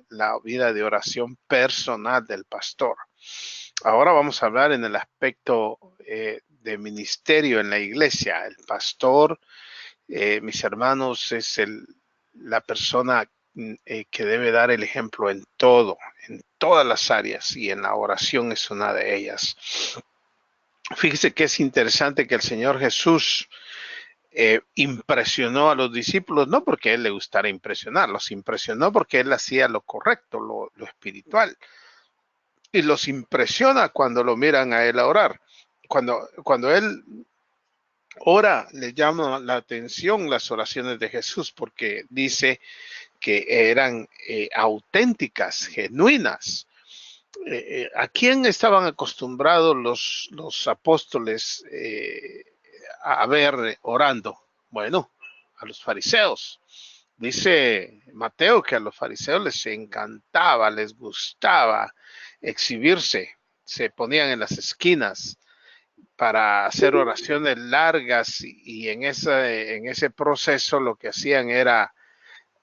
la vida de oración personal del pastor. Ahora vamos a hablar en el aspecto de ministerio en la iglesia. El pastor, mis hermanos, es la persona que debe dar el ejemplo en todo, en todas las áreas, y en la oración es una de ellas. Fíjese que es interesante que el Señor Jesús impresionó a los discípulos, no porque a él le gustara impresionarlos, impresionó porque él hacía lo correcto, lo espiritual. Y los impresiona cuando lo miran a él a orar. Cuando él ora, le llama la atención las oraciones de Jesús porque dice que eran auténticas, genuinas. ¿A quién estaban acostumbrados los apóstoles a ver orando? Bueno, a los fariseos. Dice Mateo que a los fariseos les encantaba, les gustaba exhibirse, se ponían en las esquinas para hacer oraciones largas y en ese proceso lo que hacían era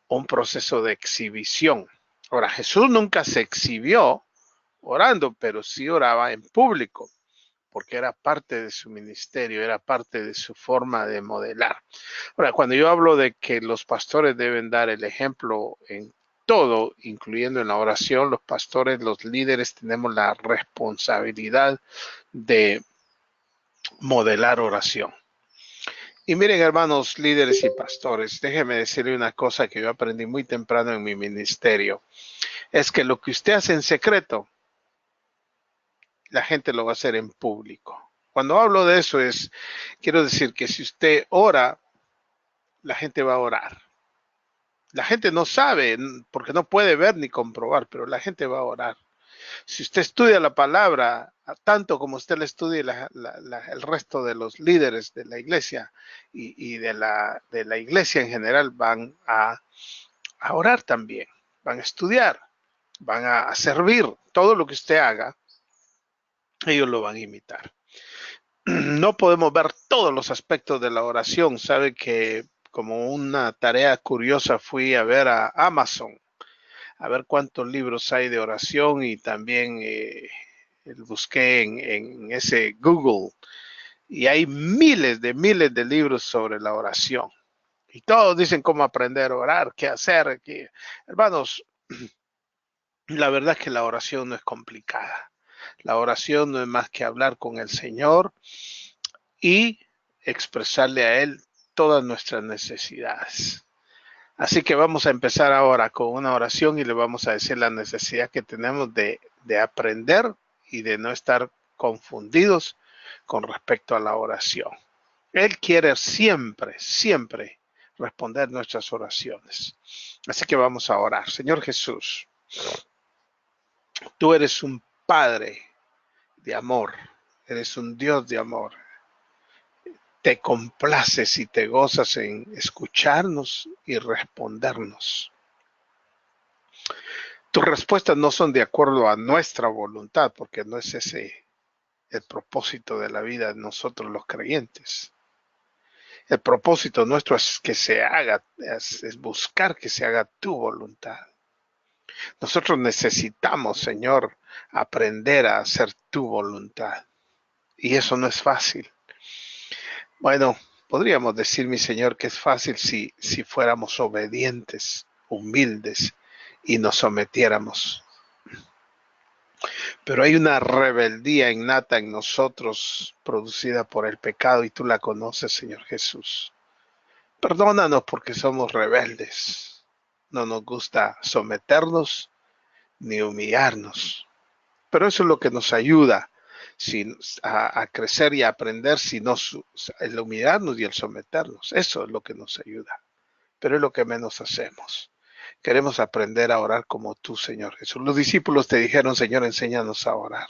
un proceso de exhibición. Ahora, Jesús nunca se exhibió orando, pero sí oraba en público, porque era parte de su ministerio, era parte de su forma de modelar. Ahora, cuando yo hablo de que los pastores deben dar el ejemplo en todo, incluyendo en la oración, los pastores, los líderes, tenemos la responsabilidad de modelar oración. Y miren, hermanos, líderes y pastores, déjenme decirle una cosa que yo aprendí muy temprano en mi ministerio. Es que lo que usted hace en secreto, la gente lo va a hacer en público. Cuando hablo de eso quiero decir que si usted ora, la gente va a orar. La gente no sabe porque no puede ver ni comprobar, pero la gente va a orar. Si usted estudia la palabra, tanto como usted la estudia el resto de los líderes de la iglesia y de la iglesia en general van a orar también, van a estudiar, van a servir. Todo lo que usted haga, ellos lo van a imitar. No podemos ver todos los aspectos de la oración. Sabe que como una tarea curiosa fui a ver a Amazon, a ver cuántos libros hay de oración y también busqué en ese Google y hay miles de libros sobre la oración. Y todos dicen cómo aprender a orar, qué hacer. Hermanos, la verdad es que la oración no es complicada. La oración no es más que hablar con el Señor y expresarle a Él todas nuestras necesidades. Así que vamos a empezar ahora con una oración y le vamos a decir la necesidad que tenemos de aprender y de no estar confundidos con respecto a la oración. Él quiere siempre, siempre responder nuestras oraciones. Así que vamos a orar. Señor Jesús, tú eres un Padre de amor, eres un Dios de amor. Te complaces y te gozas en escucharnos y respondernos. Tus respuestas no son de acuerdo a nuestra voluntad, porque no es ese el propósito de la vida de nosotros los creyentes. El propósito nuestro es que se haga, es buscar que se haga tu voluntad. Nosotros necesitamos, Señor, aprender a hacer tu voluntad. Y eso no es fácil. Bueno, podríamos decir, mi Señor, que es fácil si fuéramos obedientes, humildes y nos sometiéramos. Pero hay una rebeldía innata en nosotros producida por el pecado y tú la conoces, Señor Jesús. Perdónanos porque somos rebeldes. No nos gusta someternos ni humillarnos. Pero eso es lo que nos ayuda a crecer y a aprender, sino el humillarnos y el someternos. Eso es lo que nos ayuda. Pero es lo que menos hacemos. Queremos aprender a orar como tú, Señor Jesús. Los discípulos te dijeron, Señor, enséñanos a orar.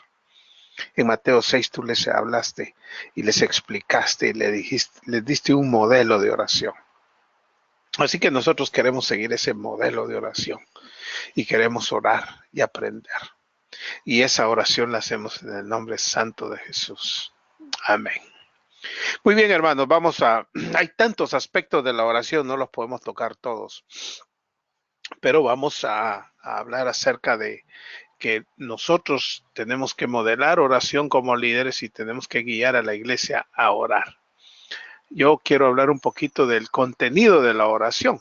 En Mateo 6 tú les hablaste y les explicaste y les diste un modelo de oración. Así que nosotros queremos seguir ese modelo de oración y queremos orar y aprender. Y esa oración la hacemos en el nombre santo de Jesús. Amén. Muy bien, hermanos, hay tantos aspectos de la oración, no los podemos tocar todos. pero vamos a hablar acerca de que nosotros tenemos que modelar oración como líderes y tenemos que guiar a la iglesia a orar. Yo quiero hablar un poquito del contenido de la oración.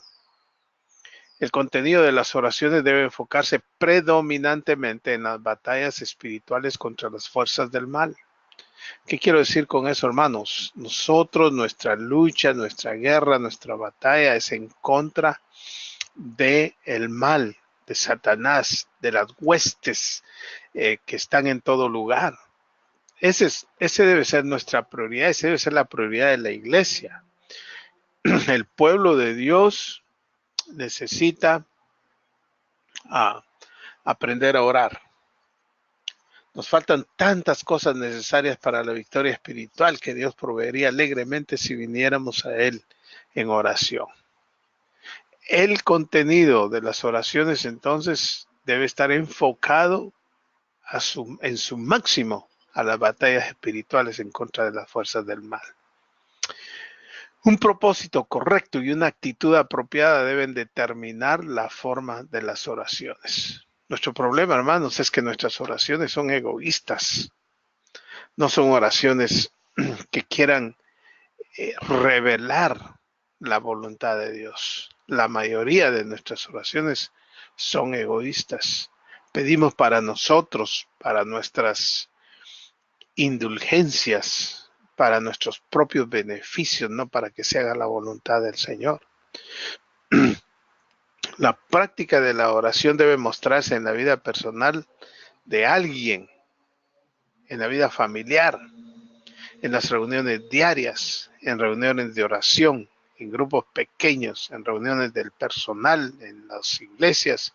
El contenido de las oraciones debe enfocarse predominantemente en las batallas espirituales contra las fuerzas del mal. ¿Qué quiero decir con eso, hermanos? Nosotros, nuestra lucha, nuestra guerra, nuestra batalla es en contra de el mal, de Satanás, de las huestes que están en todo lugar. Ese debe ser nuestra prioridad, esa debe ser la prioridad de la iglesia. El pueblo de Dios necesita aprender a orar. Nos faltan tantas cosas necesarias para la victoria espiritual que Dios proveería alegremente si viniéramos a Él en oración. El contenido de las oraciones entonces debe estar enfocado en su máximo a las batallas espirituales en contra de las fuerzas del mal. Un propósito correcto y una actitud apropiada deben determinar la forma de las oraciones. Nuestro problema, hermanos, es que nuestras oraciones son egoístas. No son oraciones que quieran revelar la voluntad de Dios. La mayoría de nuestras oraciones son egoístas. Pedimos para nosotros, para nuestras indulgencias, para nuestros propios beneficios, no para que se haga la voluntad del Señor. La práctica de la oración debe mostrarse en la vida personal de alguien, en la vida familiar, en las reuniones diarias, en reuniones de oración, en grupos pequeños, en reuniones del personal, en las iglesias,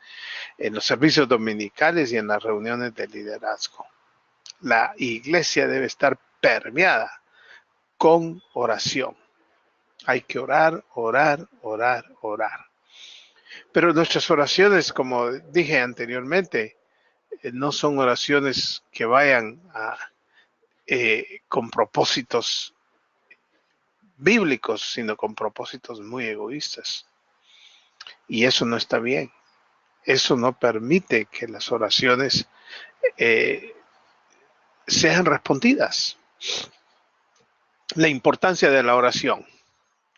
en los servicios dominicales y en las reuniones de liderazgo. La iglesia debe estar permeada con oración. Hay que orar, orar, orar, orar. Pero nuestras oraciones, como dije anteriormente, no son oraciones que vayan con propósitos bíblicos, sino con propósitos muy egoístas. Y eso no está bien. Eso no permite que las oraciones sean respondidas. La importancia de la oración.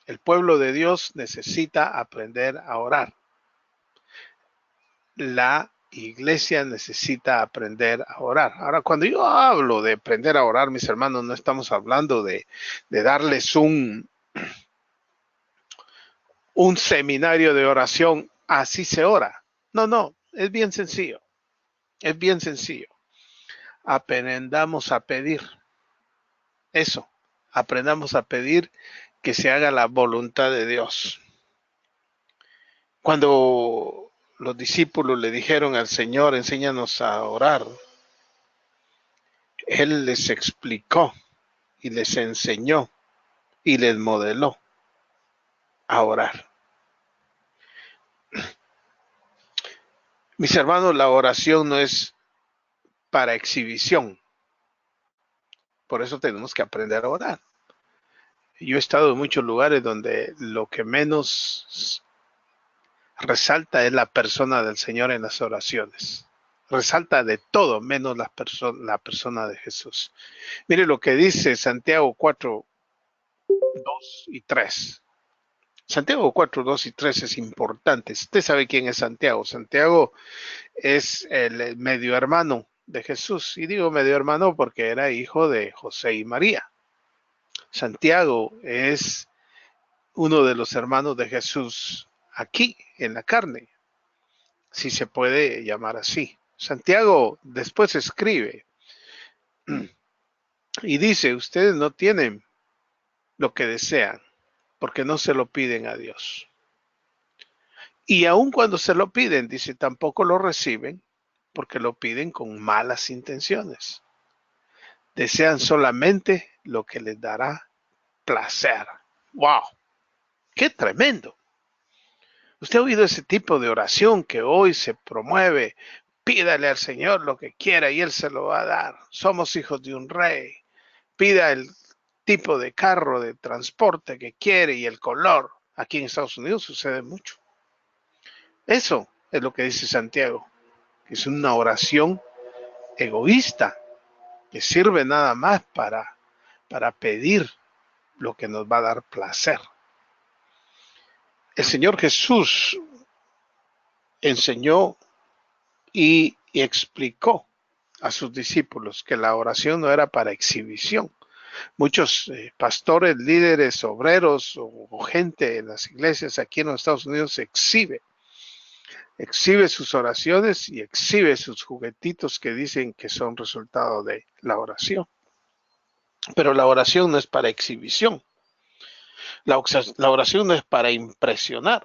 El pueblo de Dios necesita aprender a orar. La iglesia necesita aprender a orar. Ahora, cuando yo hablo de aprender a orar, mis hermanos, no estamos hablando de darles un seminario de oración, así se ora. No, no, es bien sencillo. Es bien sencillo. Aprendamos a pedir. Eso. Aprendamos a pedir que se haga la voluntad de Dios. Cuando los discípulos le dijeron al Señor, enséñanos a orar, Él les explicó y les enseñó y les modeló a orar. Mis hermanos, la oración no es para exhibición. Por eso tenemos que aprender a orar. Yo he estado en muchos lugares donde lo que menos resalta es la persona del Señor en las oraciones. Resalta de todo menos la persona de Jesús. Mire lo que dice Santiago 4, 2 y 3. Santiago 4, 2 y 3 es importante. Usted sabe quién es Santiago. Santiago es el medio hermano de Jesús. Y digo medio hermano porque era hijo de José y María. Santiago es uno de los hermanos de Jesús aquí en la carne, si se puede llamar así. Santiago después escribe y dice, ustedes no tienen lo que desean porque no se lo piden a Dios. Y aun cuando se lo piden, dice, tampoco lo reciben porque lo piden con malas intenciones. Desean solamente lo que les dará placer. ¡Wow! ¡Qué tremendo! ¿Usted ha oído ese tipo de oración que hoy se promueve? Pídale al Señor lo que quiera y Él se lo va a dar. Somos hijos de un rey. Pida el tipo de carro de transporte que quiere y el color. Aquí en Estados Unidos sucede mucho. Eso es lo que dice Santiago, que es una oración egoísta, que sirve nada más para pedir lo que nos va a dar placer. El Señor Jesús enseñó y explicó a sus discípulos que la oración no era para exhibición. Muchos pastores, líderes, obreros o gente en las iglesias aquí en los Estados Unidos exhibe sus oraciones y exhibe sus juguetitos que dicen que son resultado de la oración. Pero la oración no es para exhibición. La oración no es para impresionar.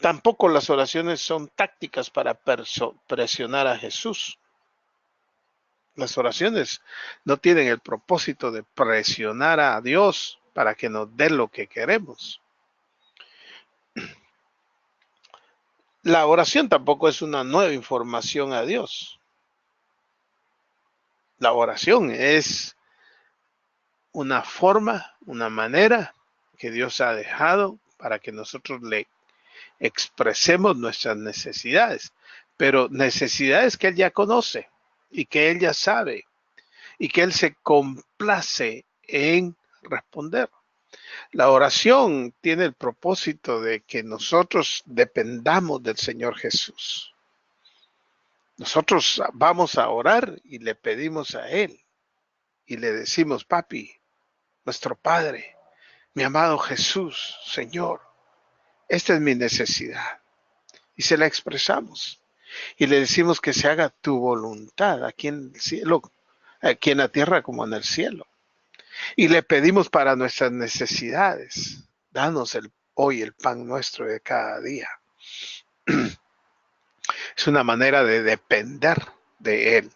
Tampoco las oraciones son tácticas para presionar a Jesús. Las oraciones no tienen el propósito de presionar a Dios para que nos dé lo que queremos. La oración tampoco es una nueva información a Dios. La oración es una forma, una manera que Dios ha dejado para que nosotros le expresemos nuestras necesidades, pero necesidades que Él ya conoce y que Él ya sabe y que Él se complace en responder. La oración tiene el propósito de que nosotros dependamos del Señor Jesús. Nosotros vamos a orar y le pedimos a Él y le decimos, papi, nuestro Padre, mi amado Jesús, Señor, esta es mi necesidad. Y se la expresamos. Y le decimos que se haga tu voluntad aquí en el cielo, aquí en la tierra como en el cielo. Y le pedimos para nuestras necesidades. Danos hoy el pan nuestro de cada día. Es una manera de depender de Él,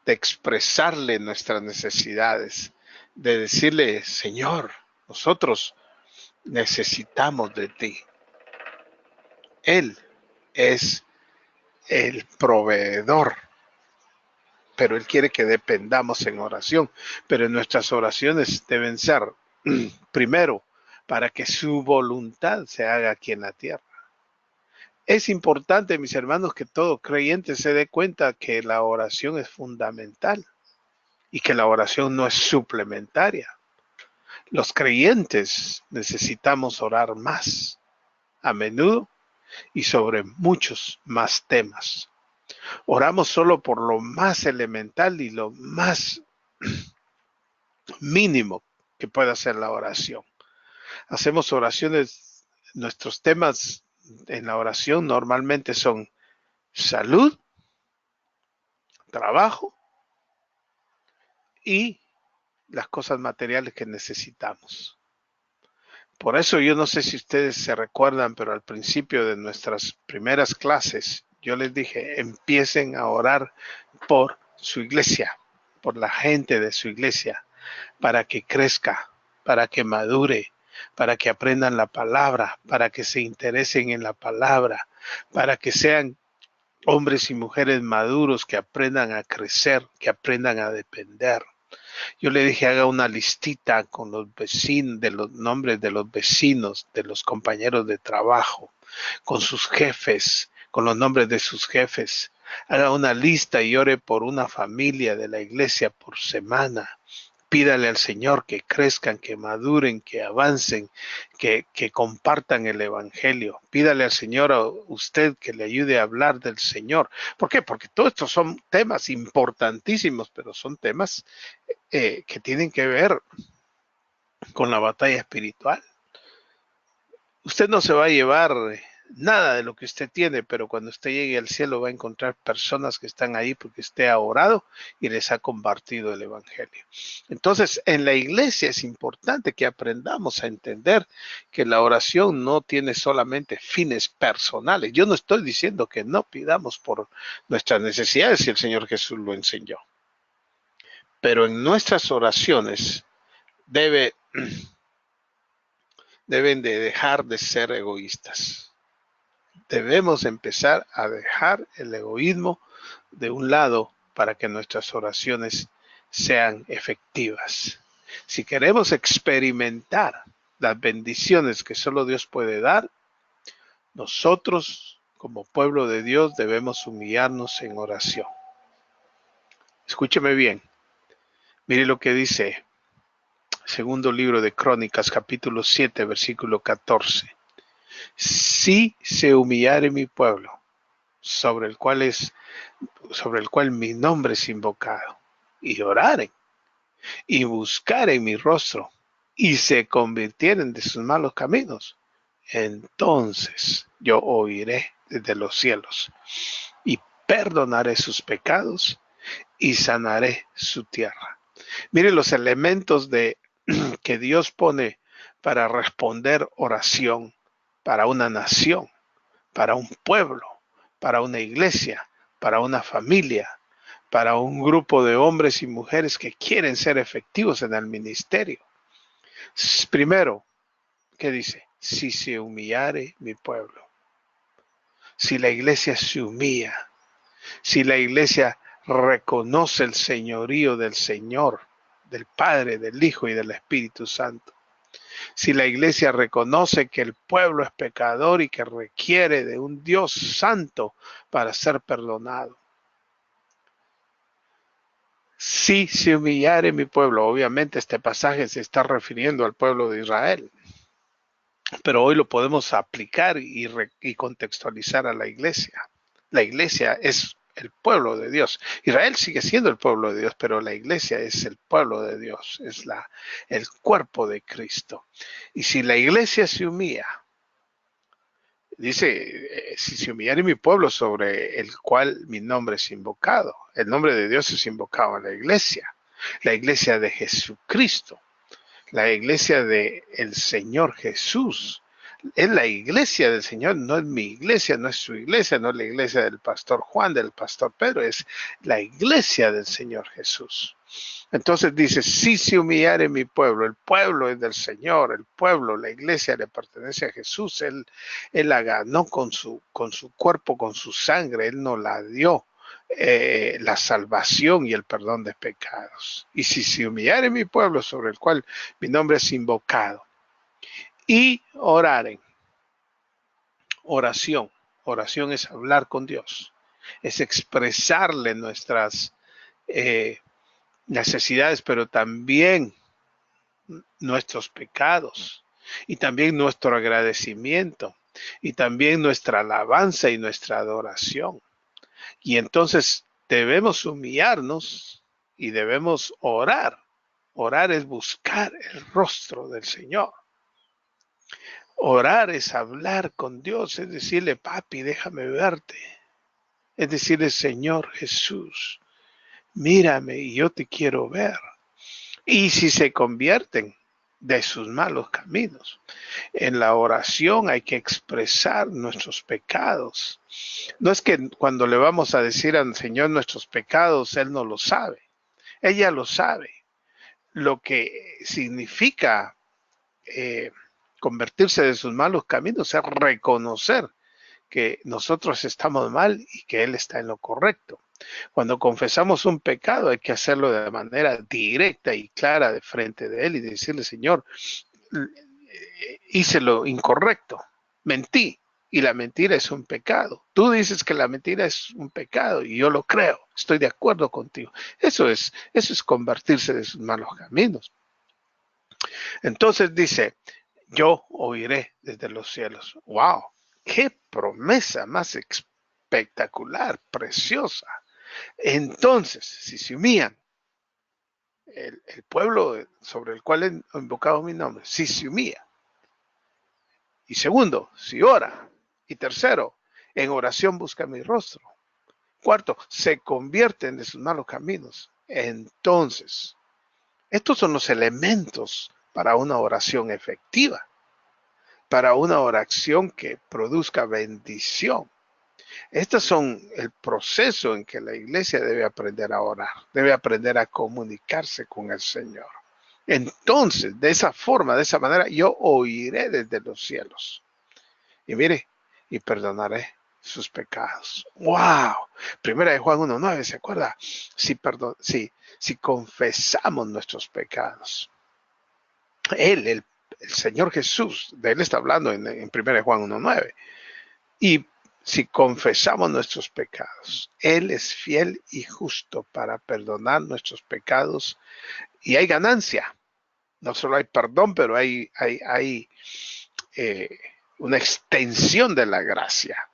de expresarle nuestras necesidades, de decirle, Señor, nosotros necesitamos de ti. Él es el proveedor, pero Él quiere que dependamos en oración. Pero nuestras oraciones deben ser, primero, para que su voluntad se haga aquí en la tierra. Es importante, mis hermanos, que todo creyente se dé cuenta que la oración es fundamental y que la oración no es suplementaria. Los creyentes necesitamos orar más, a menudo y sobre muchos más temas. Oramos solo por lo más elemental y lo más mínimo que pueda ser la oración. Hacemos oraciones, nuestros temas en la oración normalmente son salud, trabajo y las cosas materiales que necesitamos. Por eso yo no sé si ustedes se recuerdan, pero al principio de nuestras primeras clases, yo les dije, empiecen a orar por su iglesia, por la gente de su iglesia, para que crezca, para que madure, para que aprendan la palabra, para que se interesen en la palabra, para que sean hombres y mujeres maduros que aprendan a crecer, que aprendan a depender. Yo le dije, haga una listita con los vecinos, de los nombres de los vecinos, de los compañeros de trabajo, con sus jefes, con los nombres de sus jefes. Haga una lista y ore por una familia de la iglesia por semana. Pídale al Señor que crezcan, que maduren, que avancen, que compartan el Evangelio. Pídale al Señor a usted que le ayude a hablar del Señor. ¿Por qué? Porque todos estos son temas importantísimos, pero son temas que tienen que ver con la batalla espiritual. Usted no se va a llevar nada de lo que usted tiene, pero cuando usted llegue al cielo va a encontrar personas que están ahí porque usted ha orado y les ha compartido el Evangelio. Entonces, en la iglesia es importante que aprendamos a entender que la oración no tiene solamente fines personales. Yo no estoy diciendo que no pidamos por nuestras necesidades si el Señor Jesús lo enseñó. Pero en nuestras oraciones deben de dejar de ser egoístas. Debemos empezar a dejar el egoísmo de un lado para que nuestras oraciones sean efectivas. Si queremos experimentar las bendiciones que solo Dios puede dar, Nosotros, como pueblo de Dios, debemos humillarnos en oración. Escúcheme bien. Mire lo que dice segundo libro de Crónicas, capítulo 7, versículo 14. Si se humillare mi pueblo, sobre el cual mi nombre es invocado, y oraren, y buscaren mi rostro, y se convirtieren de sus malos caminos, entonces yo oiré desde los cielos, y perdonaré sus pecados, y sanaré su tierra. Miren los elementos que Dios pone para responder oración para una nación, para un pueblo, para una iglesia, para una familia, para un grupo de hombres y mujeres que quieren ser efectivos en el ministerio. Primero, ¿qué dice? Si se humillare mi pueblo, si la iglesia se humilla, si la iglesia reconoce el señorío del Señor, del Padre, del Hijo y del Espíritu Santo, si la iglesia reconoce que el pueblo es pecador y que requiere de un Dios santo para ser perdonado. Si se humillare mi pueblo, obviamente este pasaje se está refiriendo al pueblo de Israel, pero hoy lo podemos aplicar y contextualizar a la iglesia. La iglesia es el pueblo de Dios. Israel sigue siendo el pueblo de Dios, pero la iglesia es el pueblo de Dios, es el cuerpo de Cristo. Y si la iglesia se humilla, dice, si se humillare mi pueblo sobre el cual mi nombre es invocado, el nombre de Dios es invocado en la iglesia de Jesucristo, la iglesia de el Señor Jesús. Es la iglesia del Señor, no es mi iglesia, no es su iglesia, no es la iglesia del pastor Juan, del pastor Pedro, es la iglesia del Señor Jesús. Entonces dice, si se humillare mi pueblo, el pueblo es del Señor, el pueblo, la iglesia le pertenece a Jesús, Él la ganó con su cuerpo, con su sangre, Él nos la dio. La salvación y el perdón de pecados. Y si se humillare mi pueblo sobre el cual mi nombre es invocado, y oraren, oración, oración es hablar con Dios, es expresarle nuestras necesidades, pero también nuestros pecados y también nuestro agradecimiento y también nuestra alabanza y nuestra adoración. Y entonces debemos humillarnos y debemos orar. Orar es buscar el rostro del Señor. Orar es hablar con Dios, es decirle, papi, déjame verte. Es decirle, Señor Jesús, mírame y yo te quiero ver. Y si se convierten de sus malos caminos, en la oración hay que expresar nuestros pecados. No es que cuando le vamos a decir al Señor nuestros pecados, Él no lo sabe. Ella lo sabe. Lo que significa convertirse de sus malos caminos es reconocer que nosotros estamos mal y que Él está en lo correcto. Cuando confesamos un pecado hay que hacerlo de manera directa y clara de frente de Él y decirle, Señor, hice lo incorrecto, mentí, y la mentira es un pecado. Tú dices que la mentira es un pecado y yo lo creo, estoy de acuerdo contigo. Eso es convertirse de sus malos caminos. Entonces dice, yo oiré desde los cielos. ¡Wow! ¡Qué promesa más espectacular, preciosa! Entonces, si se humillan, el pueblo sobre el cual he invocado mi nombre, si se humilla. Y segundo, si ora. Y tercero, en oración busca mi rostro. Cuarto, se convierten de sus malos caminos. Entonces, estos son los elementos para una oración efectiva, para una oración que produzca bendición. Estos son el proceso en que la iglesia debe aprender a orar, debe aprender a comunicarse con el Señor. Entonces, de esa forma, de esa manera, yo oiré desde los cielos. Y mire, y perdonaré sus pecados. ¡Wow! Primera de Juan 1:9, ¿se acuerda? Si confesamos nuestros pecados. Él, el Señor Jesús, de Él está hablando en Primera de Juan 1:9. Y si confesamos nuestros pecados, Él es fiel y justo para perdonar nuestros pecados y hay ganancia. No solo hay perdón, pero hay eh, una extensión de la gracia.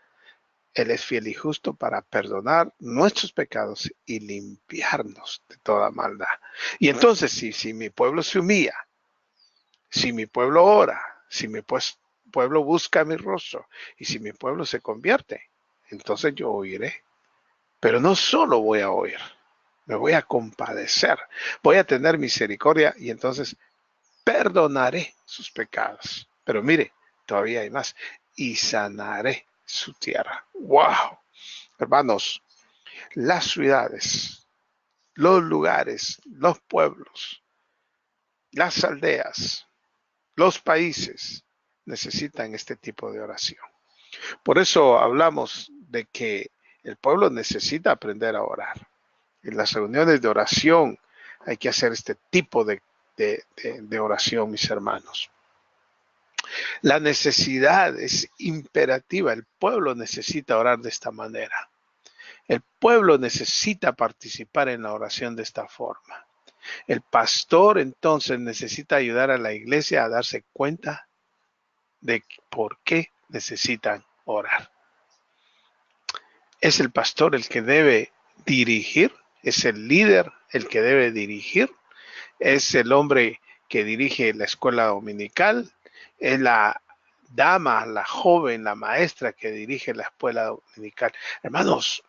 Él es fiel y justo para perdonar nuestros pecados y limpiarnos de toda maldad. Y entonces, si mi pueblo se humilla, si mi pueblo ora, si mi pueblo busca mi rostro y si mi pueblo se convierte, entonces yo oiré. Pero no solo voy a oír, me voy a compadecer, voy a tener misericordia y entonces perdonaré sus pecados. Pero mire, todavía hay más. Y sanaré su tierra. ¡Wow! Hermanos, las ciudades, los lugares, los pueblos, las aldeas, los países necesitan este tipo de oración. Por eso hablamos de que el pueblo necesita aprender a orar. En las reuniones de oración hay que hacer este tipo de oración, mis hermanos. La necesidad es imperativa. El pueblo necesita orar de esta manera. El pueblo necesita participar en la oración de esta forma. El pastor entonces necesita ayudar a la iglesia a darse cuenta de por qué necesitan orar. Es el pastor el que debe dirigir, es el líder el que debe dirigir, es el hombre que dirige la escuela dominical, es la dama, la joven, la maestra que dirige la escuela dominical. Hermanos,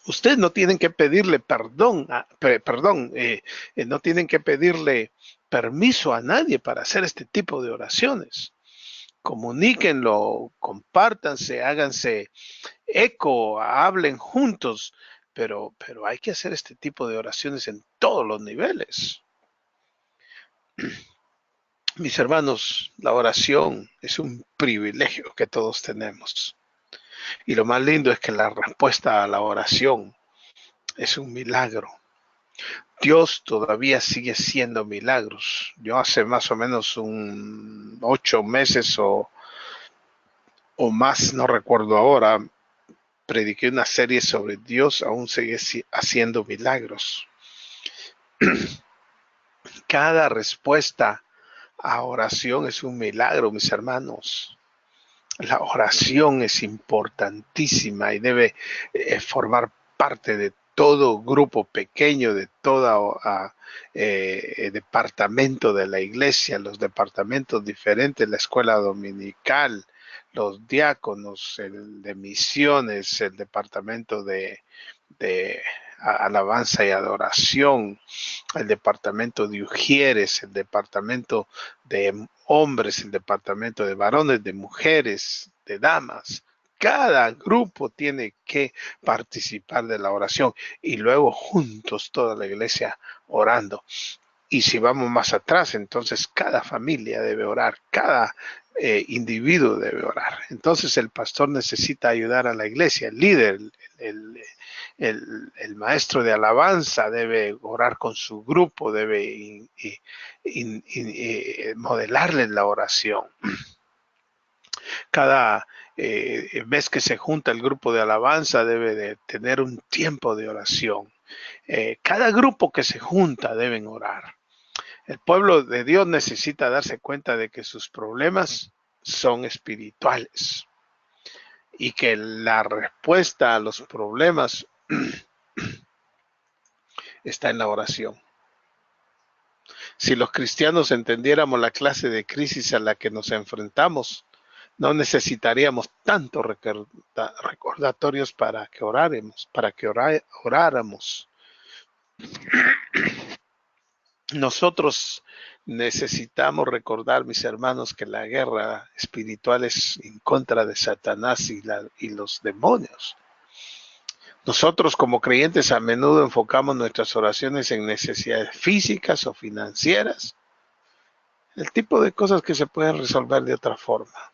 ustedes no tienen que pedirle no tienen que pedirle permiso a nadie para hacer este tipo de oraciones. Comuníquenlo, compártanse, háganse eco, hablen juntos, pero hay que hacer este tipo de oraciones en todos los niveles. Mis hermanos, la oración es un privilegio que todos tenemos. Y lo más lindo es que la respuesta a la oración es un milagro. Dios todavía sigue haciendo milagros. Yo hace más o menos 8 meses o más, no recuerdo ahora, prediqué una serie sobre Dios aún sigue haciendo milagros. Cada respuesta a oración es un milagro, mis hermanos. La oración es importantísima y debe formar parte de todo grupo pequeño, de todo departamento de la iglesia, los departamentos diferentes, la escuela dominical, los diáconos, el de misiones, el departamento de alabanza y adoración, el departamento de ujieres, el departamento de hombres, el departamento de varones, de mujeres, de damas. Cada grupo tiene que participar de la oración y luego juntos toda la iglesia orando. Y si vamos más atrás, entonces cada familia debe orar, cada individuo debe orar. Entonces el pastor necesita ayudar a la iglesia, el líder, el maestro de alabanza debe orar con su grupo, debe modelarle la oración. Cada vez que se junta el grupo de alabanza debe de tener un tiempo de oración. Cada grupo que se junta deben orar. El pueblo de Dios necesita darse cuenta de que sus problemas son espirituales y que la respuesta a los problemas está en la oración. Si los cristianos entendiéramos la clase de crisis a la que nos enfrentamos, no necesitaríamos tantos recordatorios para que oráramos. Nosotros necesitamos recordar, mis hermanos, que la guerra espiritual es en contra de Satanás y los demonios. Nosotros como creyentes a menudo enfocamos nuestras oraciones en necesidades físicas o financieras, el tipo de cosas que se pueden resolver de otra forma.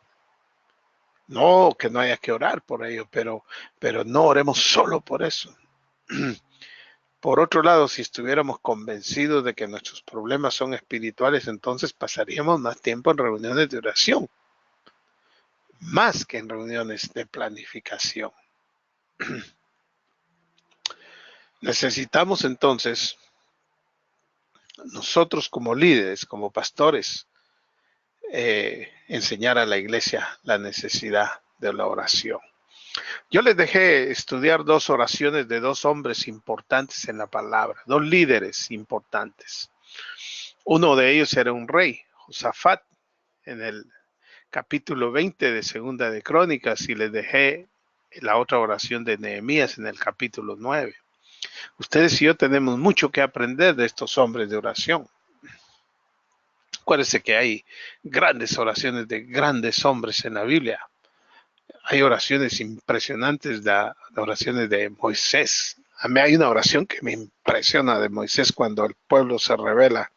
No que no haya que orar por ello, pero no oremos solo por eso. Por otro lado, si estuviéramos convencidos de que nuestros problemas son espirituales, entonces pasaríamos más tiempo en reuniones de oración. más que en reuniones de planificación. Necesitamos entonces, nosotros como líderes, como pastores, enseñar a la iglesia la necesidad de la oración. Yo les dejé estudiar dos oraciones de dos hombres importantes en la palabra, dos líderes importantes. Uno de ellos era un rey, Josafat, en el capítulo 20 de Segunda de Crónicas, y les dejé la otra oración de Nehemías en el capítulo 9. Ustedes y yo tenemos mucho que aprender de estos hombres de oración. Acuérdense que hay grandes oraciones de grandes hombres en la Biblia. Hay oraciones impresionantes de oraciones de Moisés. A mí hay una oración que me impresiona de Moisés cuando el pueblo se rebela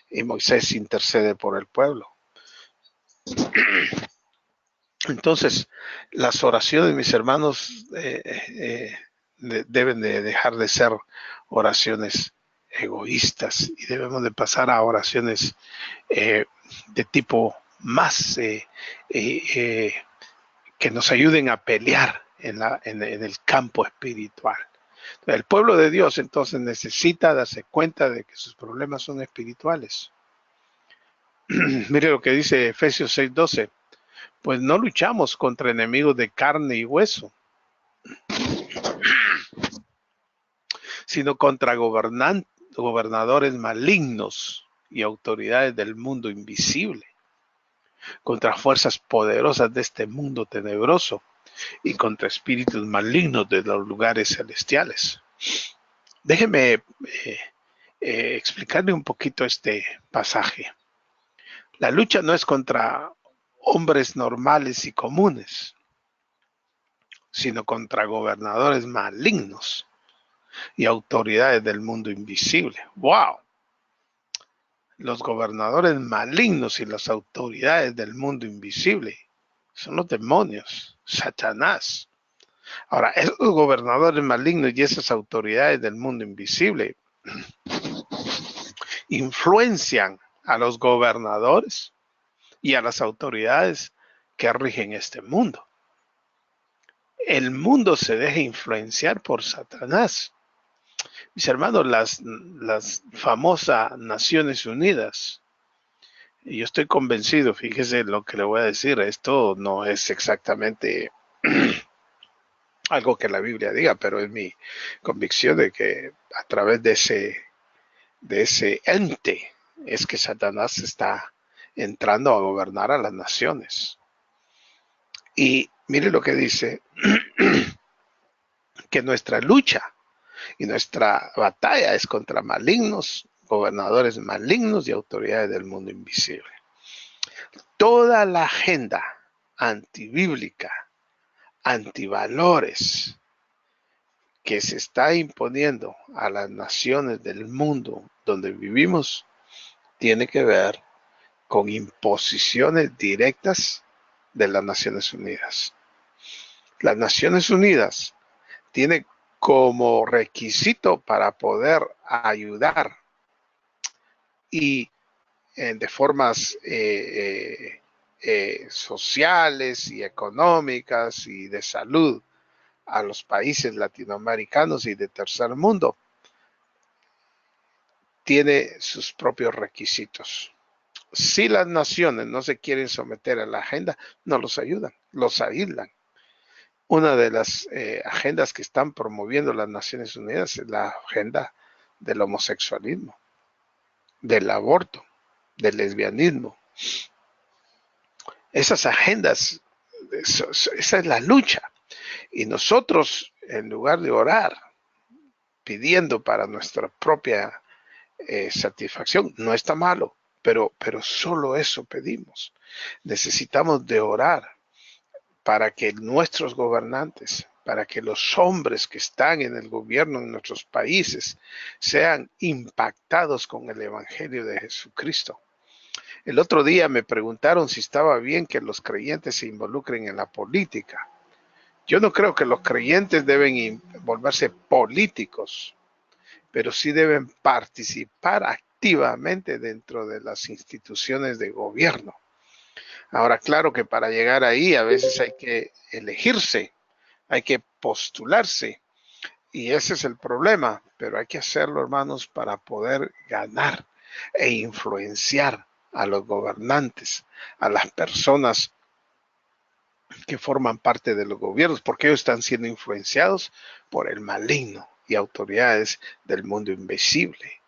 y Moisés intercede por el pueblo. Entonces, las oraciones, mis hermanos, deben de dejar de ser oraciones egoístas y debemos de pasar a oraciones de tipo más que nos ayuden a pelear en el campo espiritual. El pueblo de Dios entonces necesita darse cuenta de que sus problemas son espirituales. Mire lo que dice Efesios 6:12. Pues no luchamos contra enemigos de carne y hueso, sino contra gobernadores malignos y autoridades del mundo invisible, contra fuerzas poderosas de este mundo tenebroso y contra espíritus malignos de los lugares celestiales. Déjeme explicarle un poquito este pasaje. La lucha no es contra hombres normales y comunes, sino contra gobernadores malignos y autoridades del mundo invisible. ¡Wow! Los gobernadores malignos y las autoridades del mundo invisible son los demonios, Satanás. Ahora, esos gobernadores malignos y esas autoridades del mundo invisible influencian a los gobernadores y a las autoridades que rigen este mundo. El mundo se deja influenciar por Satanás. Mis hermanos, las famosas Naciones Unidas, y yo estoy convencido, fíjese lo que le voy a decir, esto no es exactamente algo que la Biblia diga, pero es mi convicción de que a través de ese ente es que Satanás está entrando a gobernar a las naciones. Y mire lo que dice, que nuestra lucha y nuestra batalla es contra malignos, gobernadores malignos y autoridades del mundo invisible. Toda la agenda antibíblica, antivalores que se está imponiendo a las naciones del mundo donde vivimos tiene que ver con imposiciones directas de las Naciones Unidas. Las Naciones Unidas tienen como requisito para poder ayudar y de formas sociales y económicas y de salud a los países latinoamericanos y de tercer mundo, tiene sus propios requisitos. Si las naciones no se quieren someter a la agenda, no los ayudan, los aíslan. Una de las agendas que están promoviendo las Naciones Unidas es la agenda del homosexualismo, del aborto, del lesbianismo. Esas agendas, esa es la lucha. Y nosotros, en lugar de orar, pidiendo para nuestra propia satisfacción, no está malo, pero solo eso pedimos. Necesitamos de orar para que nuestros gobernantes, para que los hombres que están en el gobierno en nuestros países sean impactados con el Evangelio de Jesucristo. El otro día me preguntaron si estaba bien que los creyentes se involucren en la política. Yo no creo que los creyentes deben volverse políticos, pero sí deben participar activamente dentro de las instituciones de gobierno. Ahora, claro que para llegar ahí a veces hay que elegirse, hay que postularse. Y ese es el problema, pero hay que hacerlo, hermanos, para poder ganar e influenciar a los gobernantes, a las personas que forman parte de los gobiernos, porque ellos están siendo influenciados por el maligno y autoridades del mundo invisible,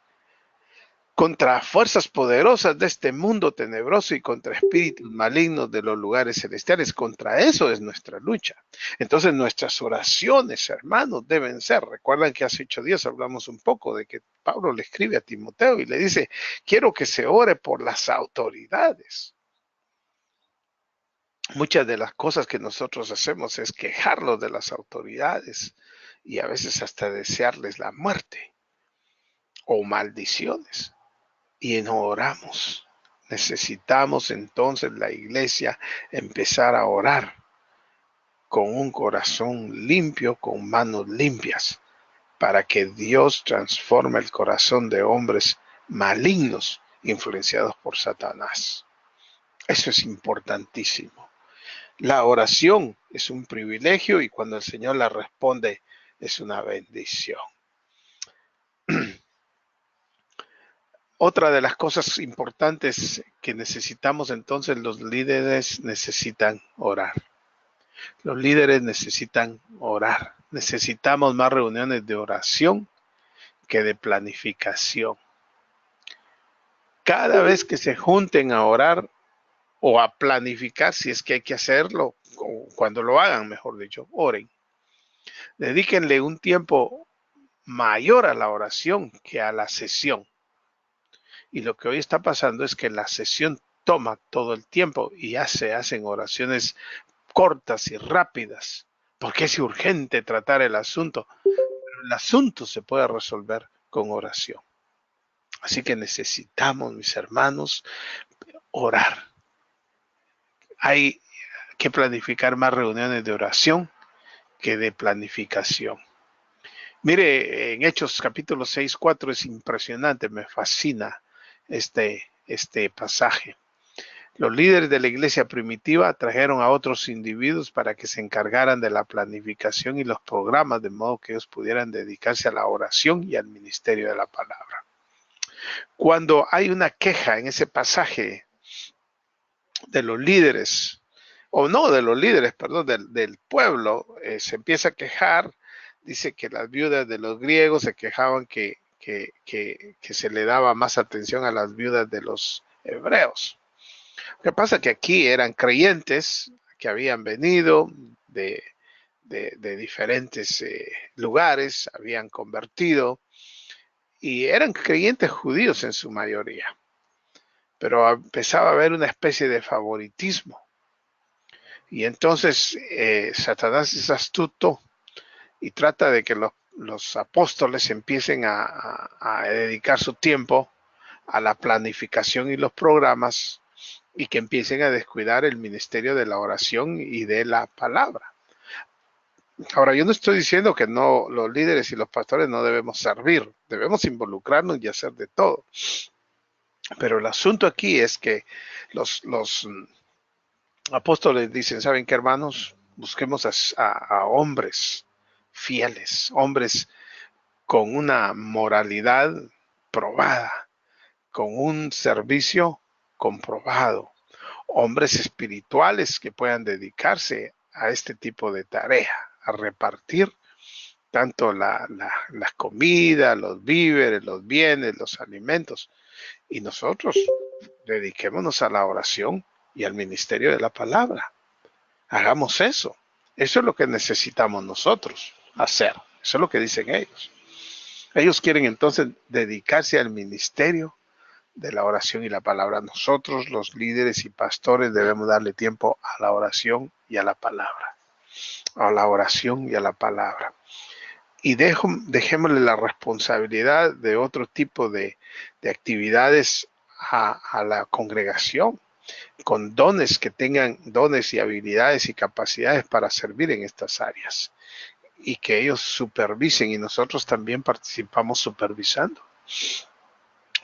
contra fuerzas poderosas de este mundo tenebroso y contra espíritus malignos de los lugares celestiales. Contra eso es nuestra lucha. Entonces nuestras oraciones, hermanos, deben ser. Recuerdan que hace 8 días hablamos un poco de que Pablo le escribe a Timoteo y le dice, quiero que se ore por las autoridades. Muchas de las cosas que nosotros hacemos es quejarnos de las autoridades y a veces hasta desearles la muerte o maldiciones. Y no oramos. Necesitamos entonces la iglesia empezar a orar con un corazón limpio, con manos limpias, para que Dios transforme el corazón de hombres malignos influenciados por Satanás. Eso es importantísimo. La oración es un privilegio y cuando el Señor la responde es una bendición. Otra de las cosas importantes que necesitamos entonces, los líderes necesitan orar. Los líderes necesitan orar. Necesitamos más reuniones de oración que de planificación. Cada vez que se junten a orar o a planificar, si es que hay que hacerlo, o cuando lo hagan, mejor dicho, oren. Dedíquenle un tiempo mayor a la oración que a la sesión. Y lo que hoy está pasando es que la sesión toma todo el tiempo y ya se hacen oraciones cortas y rápidas, porque es urgente tratar el asunto, pero el asunto se puede resolver con oración. Así que necesitamos, mis hermanos, orar. Hay que planificar más reuniones de oración que de planificación. Mire, en Hechos capítulo 6:4 es impresionante, me fascina este pasaje. Los líderes de la iglesia primitiva trajeron a otros individuos para que se encargaran de la planificación y los programas, de modo que ellos pudieran dedicarse a la oración y al ministerio de la palabra. Cuando hay una queja en ese pasaje de los líderes, o no de los líderes, perdón, del pueblo, se empieza a quejar, dice que las viudas de los griegos se quejaban que se le daba más atención a las viudas de los hebreos. Lo que pasa es que aquí eran creyentes que habían venido de diferentes lugares, habían convertido y eran creyentes judíos en su mayoría. Pero empezaba a haber una especie de favoritismo. Y entonces Satanás es astuto y trata de que los apóstoles empiecen a dedicar su tiempo a la planificación y los programas y que empiecen a descuidar el ministerio de la oración y de la palabra. Ahora, yo no estoy diciendo que no los líderes y los pastores no debemos servir, debemos involucrarnos y hacer de todo. Pero el asunto aquí es que los apóstoles dicen, ¿saben qué, hermanos? Busquemos a hombres fieles, hombres con una moralidad probada, con un servicio comprobado, hombres espirituales que puedan dedicarse a este tipo de tarea, a repartir tanto la comida, los víveres, los bienes, los alimentos. Y nosotros dediquémonos a la oración y al ministerio de la palabra. Hagamos eso. Eso es lo que necesitamos nosotros hacer. Eso es lo que dicen ellos. Ellos quieren entonces dedicarse al ministerio de la oración y la palabra. Nosotros, los líderes y pastores, debemos darle tiempo a la oración y a la palabra. A la oración y a la palabra. Y dejémosle la responsabilidad de otro tipo de actividades a la congregación, con dones que tengan dones y habilidades y capacidades para servir en estas áreas. Y que ellos supervisen y nosotros también participamos supervisando.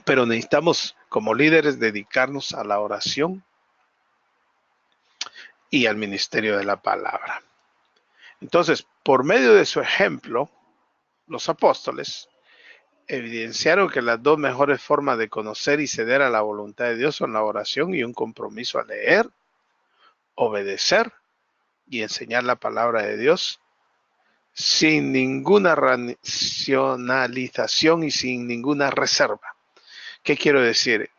Pero necesitamos como líderes dedicarnos a la oración y al ministerio de la palabra. Entonces, por medio de su ejemplo, los apóstoles evidenciaron que las dos mejores formas de conocer y ceder a la voluntad de Dios son la oración y un compromiso a leer, obedecer y enseñar la palabra de Dios sin ninguna racionalización y sin ninguna reserva. ¿Qué quiero decir?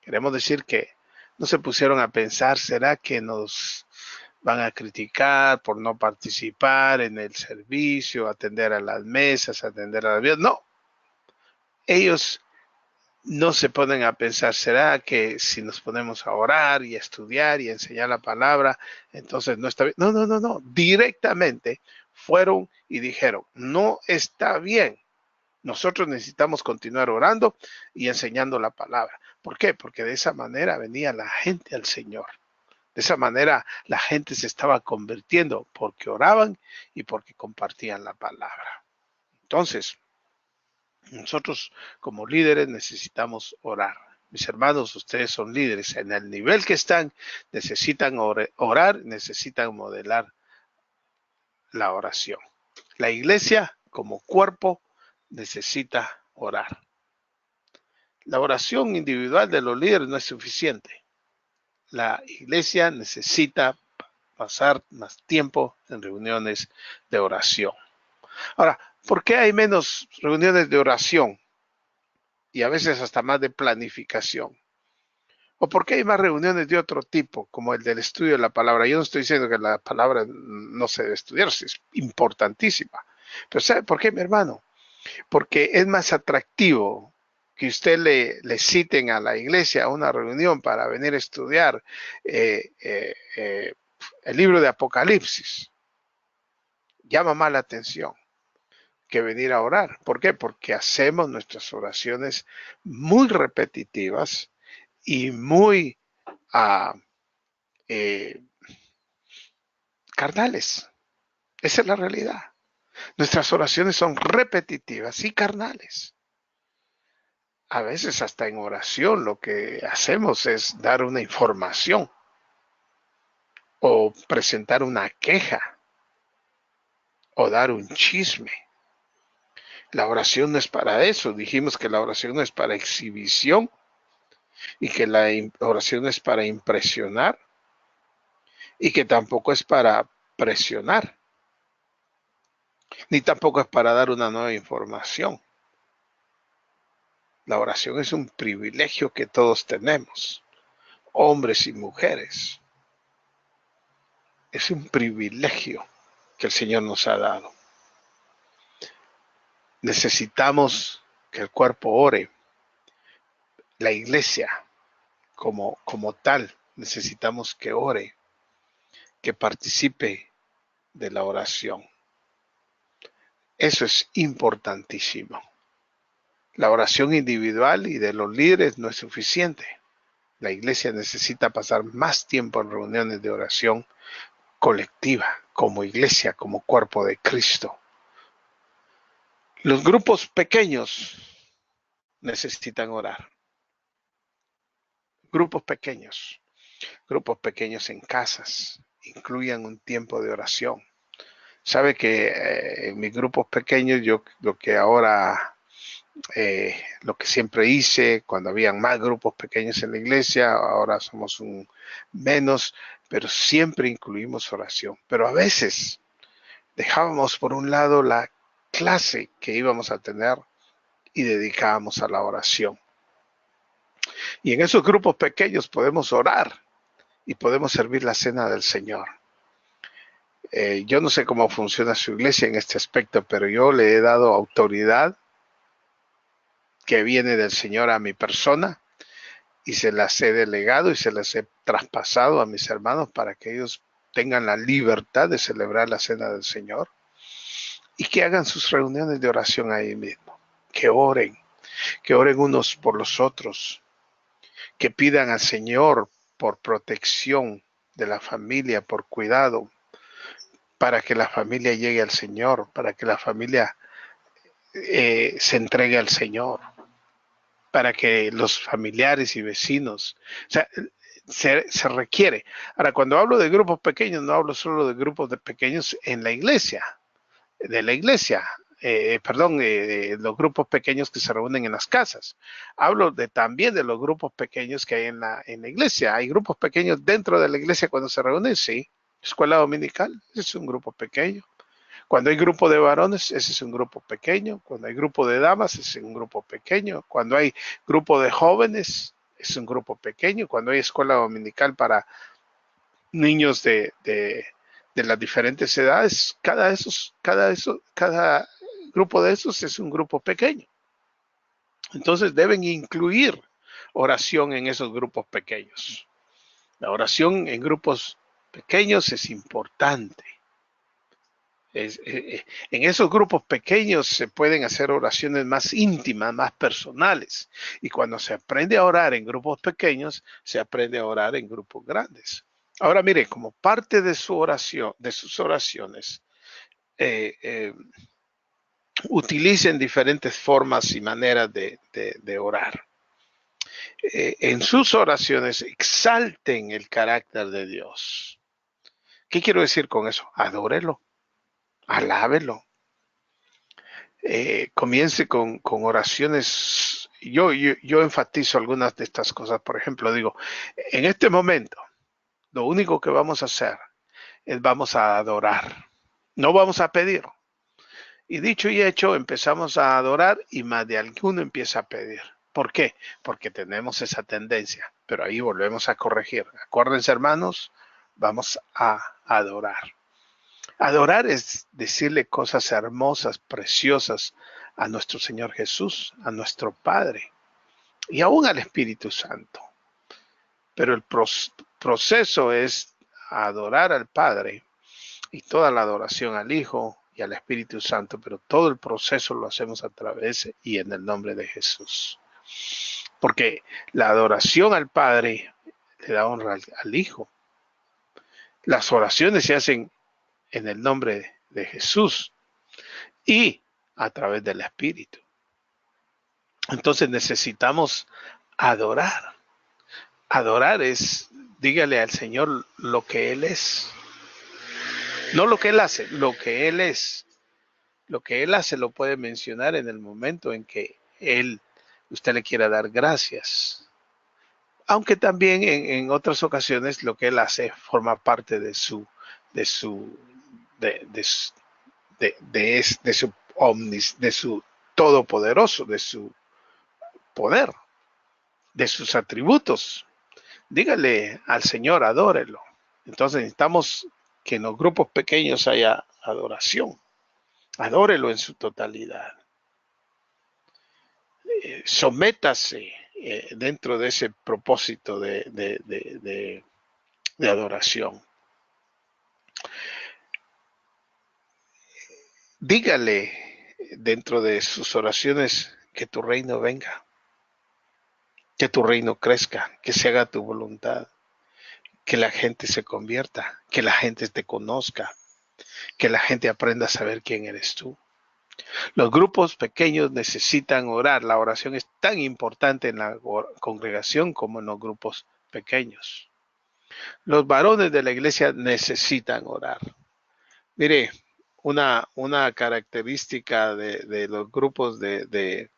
Queremos decir que no se pusieron a pensar, ¿será que nos van a criticar por no participar en el servicio, atender a las mesas, atender a la vida? No, ellos no se ponen a pensar, ¿será que si nos ponemos a orar y a estudiar y a enseñar la palabra, entonces no está bien? No, no, no, no. Directamente fueron y dijeron, no está bien. Nosotros necesitamos continuar orando y enseñando la palabra. ¿Por qué? Porque de esa manera venía la gente al Señor. De esa manera la gente se estaba convirtiendo porque oraban y porque compartían la palabra. Entonces, nosotros como líderes necesitamos orar. Mis hermanos, ustedes son líderes. En el nivel que están, necesitan orar, necesitan modelar la oración. La iglesia como cuerpo necesita orar. La oración individual de los líderes no es suficiente. La iglesia necesita pasar más tiempo en reuniones de oración. Ahora, ¿por qué hay menos reuniones de oración? Y a veces hasta más de planificación. ¿O por qué hay más reuniones de otro tipo, como el del estudio de la palabra? Yo no estoy diciendo que la palabra no se debe estudiar, es importantísima. Pero ¿sabe por qué, mi hermano? Porque es más atractivo que usted le citen a la iglesia a una reunión para venir a estudiar el libro de Apocalipsis. Llama más la atención que venir a orar. ¿Por qué? Porque hacemos nuestras oraciones muy repetitivas y muy eh, carnales. Esa es la realidad. Nuestras oraciones son repetitivas y carnales. A veces hasta en oración lo que hacemos es dar una información o presentar una queja o dar un chisme. La oración no es para eso. Dijimos que la oración no es para exhibición y que la oración no es para impresionar y que tampoco es para presionar, ni tampoco es para dar una nueva información. La oración es un privilegio que todos tenemos, hombres y mujeres. Es un privilegio que el Señor nos ha dado. Necesitamos que el cuerpo ore. La iglesia como tal necesitamos que ore, que participe de la oración. Eso es importantísimo. La oración individual y de los líderes no es suficiente. La iglesia necesita pasar más tiempo en reuniones de oración colectiva, como iglesia, como cuerpo de Cristo. Los grupos pequeños necesitan orar. Grupos pequeños en casas, incluyan un tiempo de oración. Sabe que en mis grupos pequeños, yo lo que ahora, lo que siempre hice, cuando habían más grupos pequeños en la iglesia, ahora somos menos, pero siempre incluimos oración. Pero a veces dejábamos por un lado la clase que íbamos a tener y dedicábamos a la oración. Y en esos grupos pequeños podemos orar y podemos servir la cena del Señor. Yo no sé cómo funciona su iglesia en este aspecto, pero yo le he dado autoridad que viene del Señor a mi persona y se las he delegado y se las he traspasado a mis hermanos para que ellos tengan la libertad de celebrar la cena del Señor y que hagan sus reuniones de oración ahí mismo, que oren unos por los otros, que pidan al Señor por protección de la familia, por cuidado, para que la familia llegue al Señor, para que la familia se entregue al Señor, para que los familiares y vecinos, o sea, se requiere. Ahora, cuando hablo de grupos pequeños, no hablo solo de grupos de pequeños en la iglesia, de la iglesia, los grupos pequeños que se reúnen en las casas. Hablo también de los grupos pequeños que hay en la iglesia. Hay grupos pequeños dentro de la iglesia cuando se reúnen, sí. Escuela dominical, ese es un grupo pequeño. Cuando hay grupo de varones, ese es un grupo pequeño. Cuando hay grupo de damas, ese es un grupo pequeño. Cuando hay grupo de jóvenes, es un grupo pequeño. Cuando hay escuela dominical para niños de las diferentes edades, cada grupo de esos es un grupo pequeño. Entonces deben incluir oración en esos grupos pequeños. La oración en grupos pequeños es importante. En esos grupos pequeños se pueden hacer oraciones más íntimas, más personales. Y cuando se aprende a orar en grupos pequeños, se aprende a orar en grupos grandes. Ahora mire, como parte de su oración, de sus oraciones, eh, eh, utilicen diferentes formas y maneras de orar. En sus oraciones exalten el carácter de Dios. ¿Qué quiero decir con eso? Adórelo, alábelo. Comience con oraciones. Yo enfatizo algunas de estas cosas. Por ejemplo, digo, en este momento, lo único que vamos a hacer es vamos a adorar. No vamos a pedir. Y dicho y hecho, empezamos a adorar y más de alguno empieza a pedir. ¿Por qué? Porque tenemos esa tendencia. Pero ahí volvemos a corregir. Acuérdense, hermanos, vamos a adorar. Adorar es decirle cosas hermosas, preciosas a nuestro Señor Jesús, a nuestro Padre y aún al Espíritu Santo. Pero el proceso es adorar al Padre y toda la adoración al Hijo y al Espíritu Santo, pero todo el proceso lo hacemos a través y en el nombre de Jesús. Porque la adoración al Padre le da honra al Hijo. Las oraciones se hacen en el nombre de Jesús y a través del Espíritu. Entonces necesitamos adorar. Adorar es, dígale al Señor lo que Él es. No lo que Él hace, lo que Él es. Lo que Él hace lo puede mencionar en el momento en que usted le quiera dar gracias. Aunque también en otras ocasiones lo que Él hace forma parte de su de su todopoderoso, de su poder, de sus atributos. Dígale al Señor, adórelo. Entonces necesitamos que en los grupos pequeños haya adoración. Adórelo en su totalidad. Sométase dentro de ese propósito de adoración. Dígale dentro de sus oraciones que tu reino venga, que tu reino crezca, que se haga tu voluntad, que la gente se convierta, que la gente te conozca, que la gente aprenda a saber quién eres tú. Los grupos pequeños necesitan orar. La oración es tan importante en la congregación como en los grupos pequeños. Los varones de la iglesia necesitan orar. Mire, una característica de los grupos de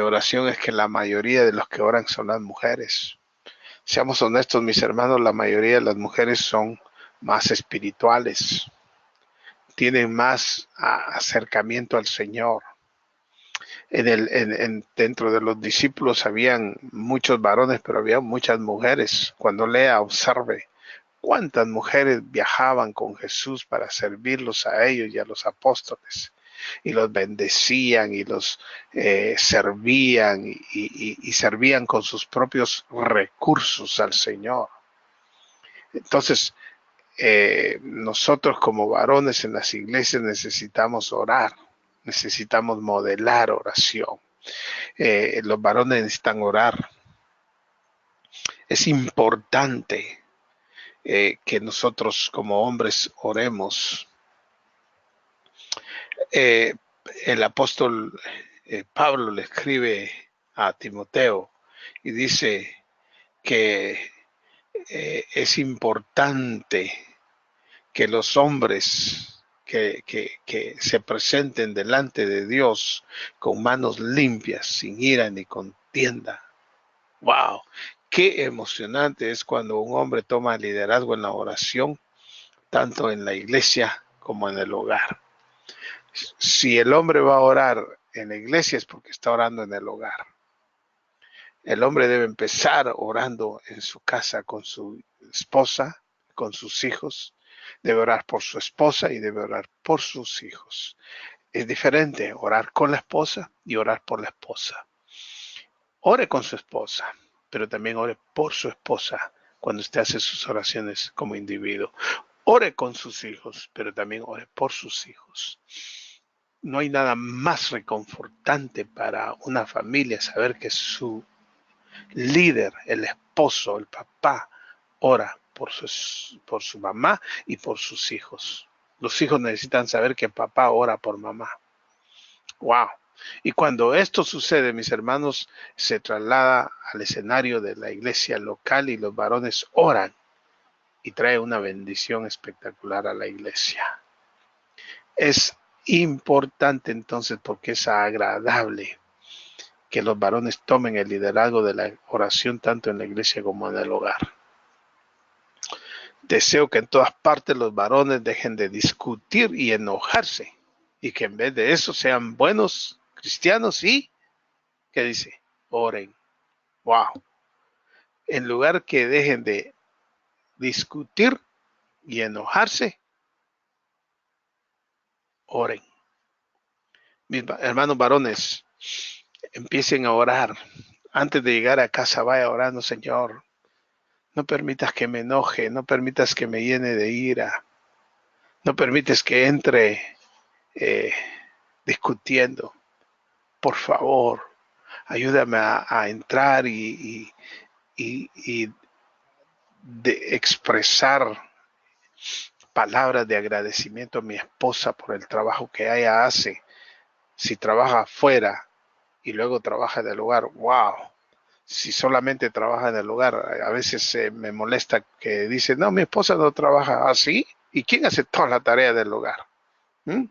oración es que la mayoría de los que oran son las mujeres. Seamos honestos, mis hermanos, la mayoría de las mujeres son más espirituales, tienen más acercamiento al Señor. Dentro de los discípulos habían muchos varones, pero había muchas mujeres. Cuando lea, observe cuántas mujeres viajaban con Jesús para servirlos a ellos y a los apóstoles. Y los bendecían y los servían y servían con sus propios recursos al Señor. Entonces, nosotros como varones en las iglesias necesitamos orar, necesitamos modelar oración. Los varones necesitan orar. Es importante que nosotros como hombres oremos. El apóstol Pablo le escribe a Timoteo y dice que Es importante que los hombres que se presenten delante de Dios con manos limpias, sin ira ni contienda. ¡Wow! Qué emocionante es cuando un hombre toma liderazgo en la oración, tanto en la iglesia como en el hogar. Si el hombre va a orar en la iglesia es porque está orando en el hogar. El hombre debe empezar orando en su casa con su esposa, con sus hijos. Debe orar por su esposa y debe orar por sus hijos. Es diferente orar con la esposa y orar por la esposa. Ore con su esposa, pero también ore por su esposa cuando usted hace sus oraciones como individuo. Ore con sus hijos, pero también ore por sus hijos. No hay nada más reconfortante para una familia saber que su líder, el esposo, el papá, ora por su mamá y por sus hijos. Los hijos necesitan saber que papá ora por mamá. ¡Wow! Y cuando esto sucede, mis hermanos, se traslada al escenario de la iglesia local y los varones oran y trae una bendición espectacular a la iglesia. Es importante entonces porque es agradable que los varones tomen el liderazgo de la oración tanto en la iglesia como en el hogar. Deseo que en todas partes los varones dejen de discutir y enojarse y que en vez de eso sean buenos cristianos y, ¿qué dice? Oren. Wow. En lugar que dejen de discutir y enojarse, oren. Mis hermanos varones, empiecen a orar. Antes de llegar a casa, vaya orando, Señor. No permitas que me enoje, no permitas que me llene de ira, no permites que entre eh, discutiendo. Por favor, ayúdame a entrar y de expresar palabras de agradecimiento a mi esposa por el trabajo que ella hace. Si trabaja afuera y luego trabaja en el hogar, wow. Si solamente trabaja en el hogar, a veces me molesta que dice, no, mi esposa no trabaja así. ¿Y quién hace toda la tarea del hogar? ¿Mm?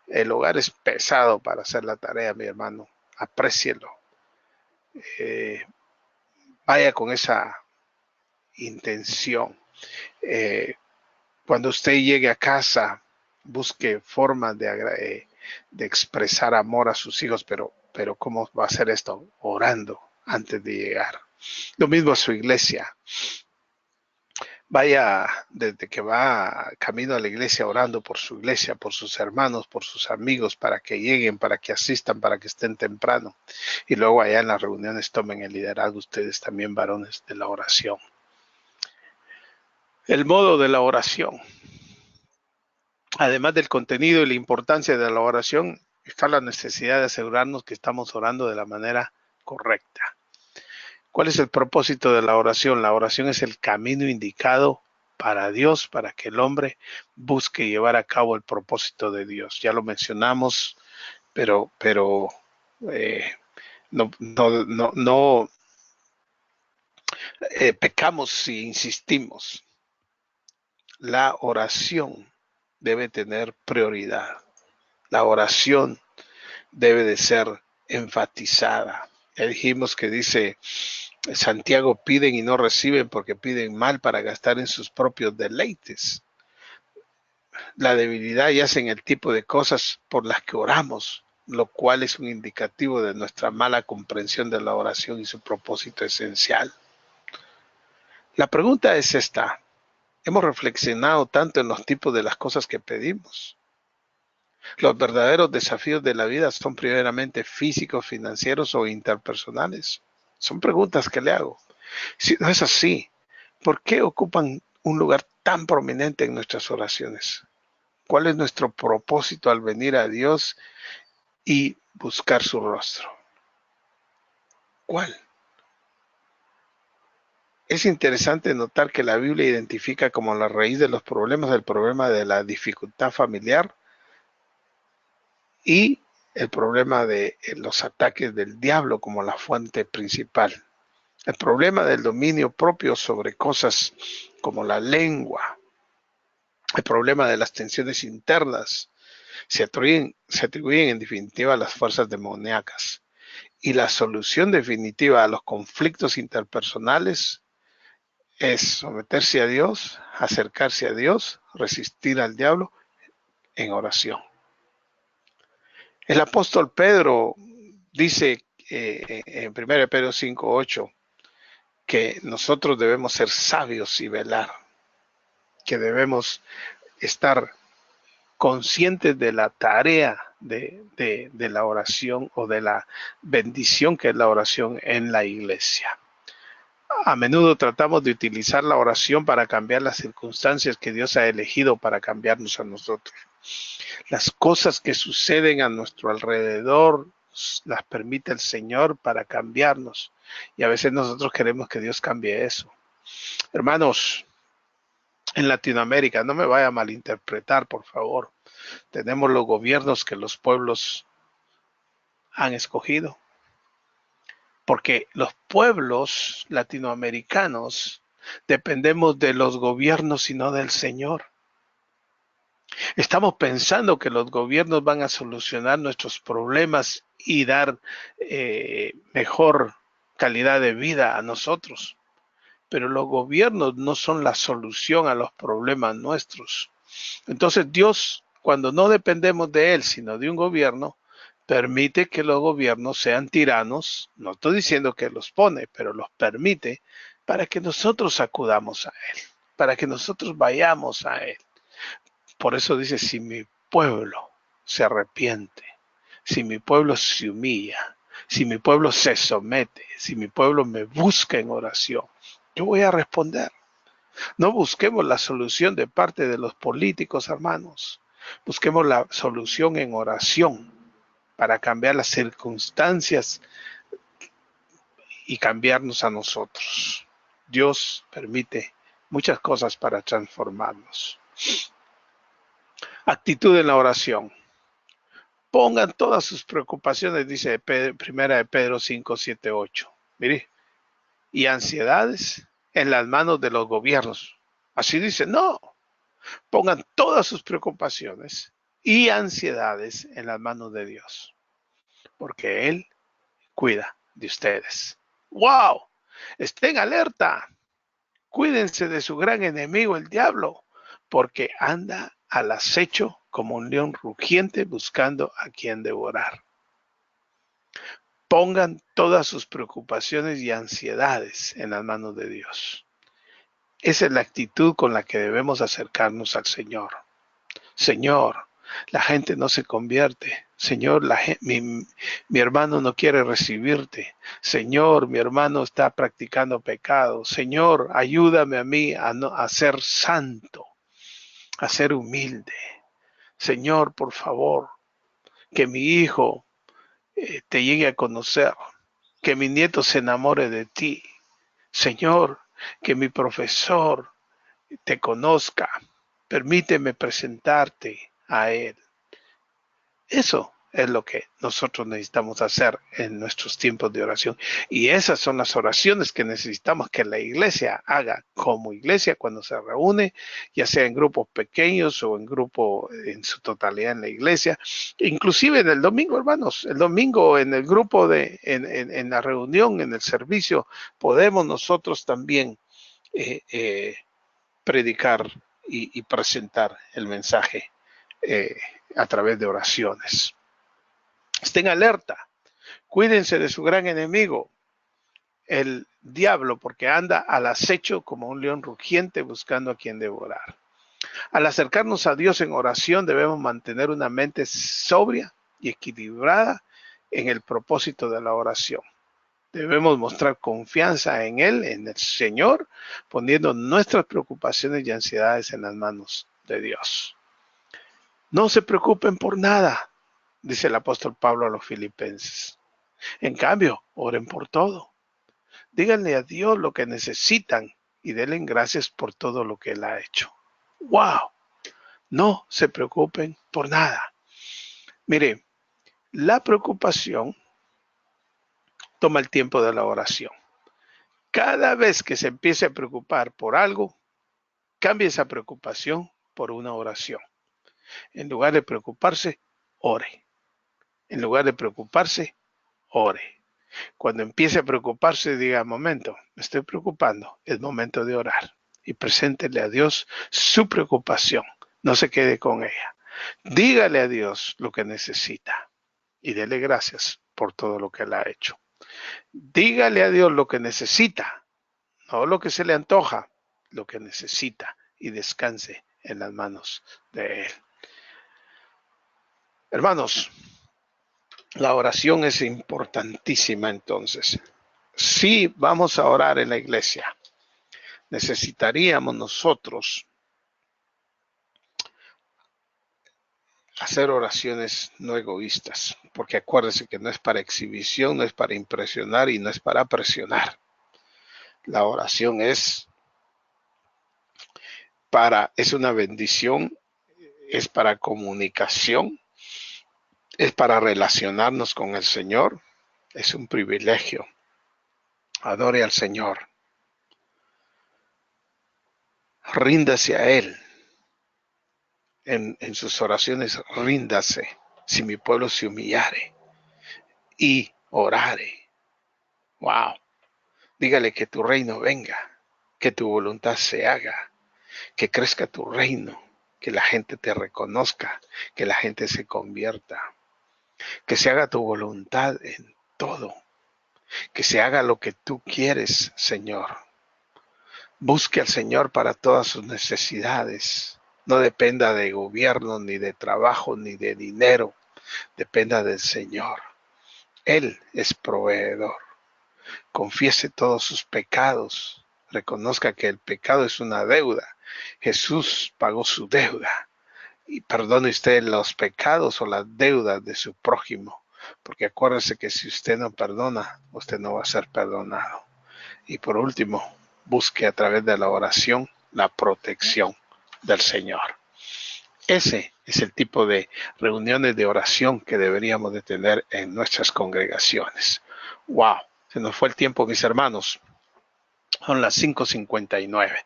El hogar es pesado para hacer la tarea, mi hermano. Aprécielo. Eh, Vaya con esa intención. Eh, Cuando usted llegue a casa, busque formas de expresar amor a sus hijos, pero ¿cómo va a hacer esto? Orando antes de llegar. Lo mismo a su iglesia. Vaya desde que va camino a la iglesia orando por su iglesia, por sus hermanos, por sus amigos, para que lleguen, para que asistan, para que estén temprano. Y luego allá en las reuniones tomen el liderazgo ustedes también, varones de la oración. El modo de la oración. Además del contenido y la importancia de la oración, está la necesidad de asegurarnos que estamos orando de la manera correcta. ¿Cuál es el propósito de la oración? La oración es el camino indicado para Dios, para que el hombre busque llevar a cabo el propósito de Dios. Ya lo mencionamos, pero no pecamos si insistimos. La oración debe tener prioridad. La oración debe de ser enfatizada. Ya dijimos que dice Santiago, piden y no reciben porque piden mal para gastar en sus propios deleites. La debilidad yace en el tipo de cosas por las que oramos, lo cual es un indicativo de nuestra mala comprensión de la oración y su propósito esencial. La pregunta es esta: ¿hemos reflexionado tanto en los tipos de las cosas que pedimos? Los verdaderos desafíos de la vida son primeramente físicos, financieros o interpersonales. Son preguntas que le hago. Si no es así, ¿por qué ocupan un lugar tan prominente en nuestras oraciones? ¿Cuál es nuestro propósito al venir a Dios y buscar su rostro? ¿Cuál? Es interesante notar que la Biblia identifica como la raíz de los problemas el problema de la dificultad familiar y el problema de los ataques del diablo como la fuente principal. El problema del dominio propio sobre cosas como la lengua, el problema de las tensiones internas, se atribuyen en definitiva a las fuerzas demoníacas. Y la solución definitiva a los conflictos interpersonales es someterse a Dios, acercarse a Dios, resistir al diablo en oración. El apóstol Pedro dice en 1 Pedro 5:8 que nosotros debemos ser sabios y velar, que debemos estar conscientes de la tarea de la oración o de la bendición que es la oración en la iglesia. A menudo tratamos de utilizar la oración para cambiar las circunstancias que Dios ha elegido para cambiarnos a nosotros. Las cosas que suceden a nuestro alrededor las permite el Señor para cambiarnos. Y a veces nosotros queremos que Dios cambie eso. Hermanos, en Latinoamérica, no me vaya a malinterpretar, por favor. Tenemos los gobiernos que los pueblos han escogido. Porque los pueblos latinoamericanos dependemos de los gobiernos y no del Señor. Estamos pensando que los gobiernos van a solucionar nuestros problemas y dar mejor calidad de vida a nosotros. Pero los gobiernos no son la solución a los problemas nuestros. Entonces Dios, cuando no dependemos de Él, sino de un gobierno, permite que los gobiernos sean tiranos. No estoy diciendo que los pone, pero los permite para que nosotros acudamos a Él, para que nosotros vayamos a Él. Por eso dice, si mi pueblo se arrepiente, si mi pueblo se humilla, si mi pueblo se somete, si mi pueblo me busca en oración, yo voy a responder. No busquemos la solución de parte de los políticos, hermanos. Busquemos la solución en oración para cambiar las circunstancias y cambiarnos a nosotros. Dios permite muchas cosas para transformarnos. Actitud en la oración. Pongan todas sus preocupaciones, dice primera de Pedro 5, 7, 8. Mire, y ansiedades en las manos de los gobiernos. Así dice, no. Pongan todas sus preocupaciones y ansiedades en las manos de Dios, porque Él cuida de ustedes. ¡Wow! Estén alerta. Cuídense de su gran enemigo, el diablo, porque anda al acecho como un león rugiente buscando a quien devorar. Pongan todas sus preocupaciones y ansiedades en las manos de Dios. Esa es la actitud con la que debemos acercarnos al Señor. Señor, la gente no se convierte. Señor, mi hermano no quiere recibirte. Señor, mi hermano está practicando pecado. Señor, ayúdame a mí a ser santo, a ser humilde. Señor, por favor, que mi hijo te llegue a conocer, que mi nieto se enamore de ti. Señor, que mi profesor te conozca. Permíteme presentarte a él. Eso es lo que nosotros necesitamos hacer en nuestros tiempos de oración. Y esas son las oraciones que necesitamos que la iglesia haga como iglesia cuando se reúne, ya sea en grupos pequeños o en grupo en su totalidad en la iglesia. Inclusive en el domingo, hermanos, el domingo en el grupo, en la reunión, en el servicio, podemos nosotros también predicar y presentar el mensaje a través de oraciones. Estén alerta, cuídense de su gran enemigo, el diablo, porque anda al acecho como un león rugiente buscando a quien devorar. Al acercarnos a Dios en oración debemos mantener una mente sobria y equilibrada en el propósito de la oración. Debemos mostrar confianza en Él, en el Señor, poniendo nuestras preocupaciones y ansiedades en las manos de Dios. No se preocupen por nada, dice el apóstol Pablo a los filipenses. En cambio, oren por todo. Díganle a Dios lo que necesitan y denle gracias por todo lo que Él ha hecho. ¡Wow! No se preocupen por nada. Mire, la preocupación toma el tiempo de la oración. Cada vez que se empiece a preocupar por algo, cambie esa preocupación por una oración. En lugar de preocuparse, ore. En lugar de preocuparse, ore. Cuando empiece a preocuparse, diga, momento, me estoy preocupando, es momento de orar. Y preséntele a Dios su preocupación. No se quede con ella. Dígale a Dios lo que necesita y dele gracias por todo lo que Él ha hecho. Dígale a Dios lo que necesita, no lo que se le antoja, lo que necesita, y descanse en las manos de Él. Hermanos, la oración es importantísima entonces. Si vamos a orar en la iglesia, necesitaríamos nosotros hacer oraciones no egoístas, porque acuérdense que no es para exhibición, no es para impresionar y no es para presionar. La oración es una bendición, es para comunicación, es para relacionarnos con el Señor, es un privilegio. Adore al Señor. Ríndase a Él. En sus oraciones, ríndase. Si mi pueblo se humillare y orare. Wow. Dígale que tu reino venga, que tu voluntad se haga, que crezca tu reino, que la gente te reconozca, que la gente se convierta, que se haga tu voluntad en todo, que se haga lo que tú quieres, Señor. Busque al Señor para todas sus necesidades. No dependa de gobierno, ni de trabajo, ni de dinero. Dependa del Señor. Él es proveedor. Confiese todos sus pecados. Reconozca que el pecado es una deuda. Jesús pagó su deuda. Y perdone usted los pecados o las deudas de su prójimo. Porque acuérdese que si usted no perdona, usted no va a ser perdonado. Y por último, busque a través de la oración la protección del Señor. Ese es el tipo de reuniones de oración que deberíamos de tener en nuestras congregaciones. ¡Wow! Se nos fue el tiempo, mis hermanos. Son las 5:59.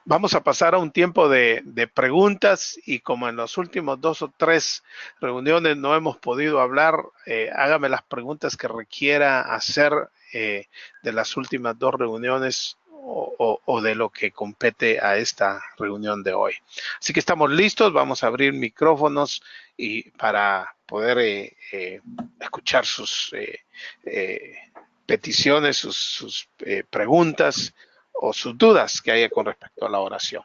Vamos a pasar a un tiempo de preguntas y como en los últimos 2 o 3 reuniones no hemos podido hablar, hágame las preguntas que requiera hacer de las últimas 2 reuniones o de lo que compete a esta reunión de hoy. Así que estamos listos, vamos a abrir micrófonos y para poder escuchar sus peticiones, sus preguntas o sus dudas que haya con respecto a la oración.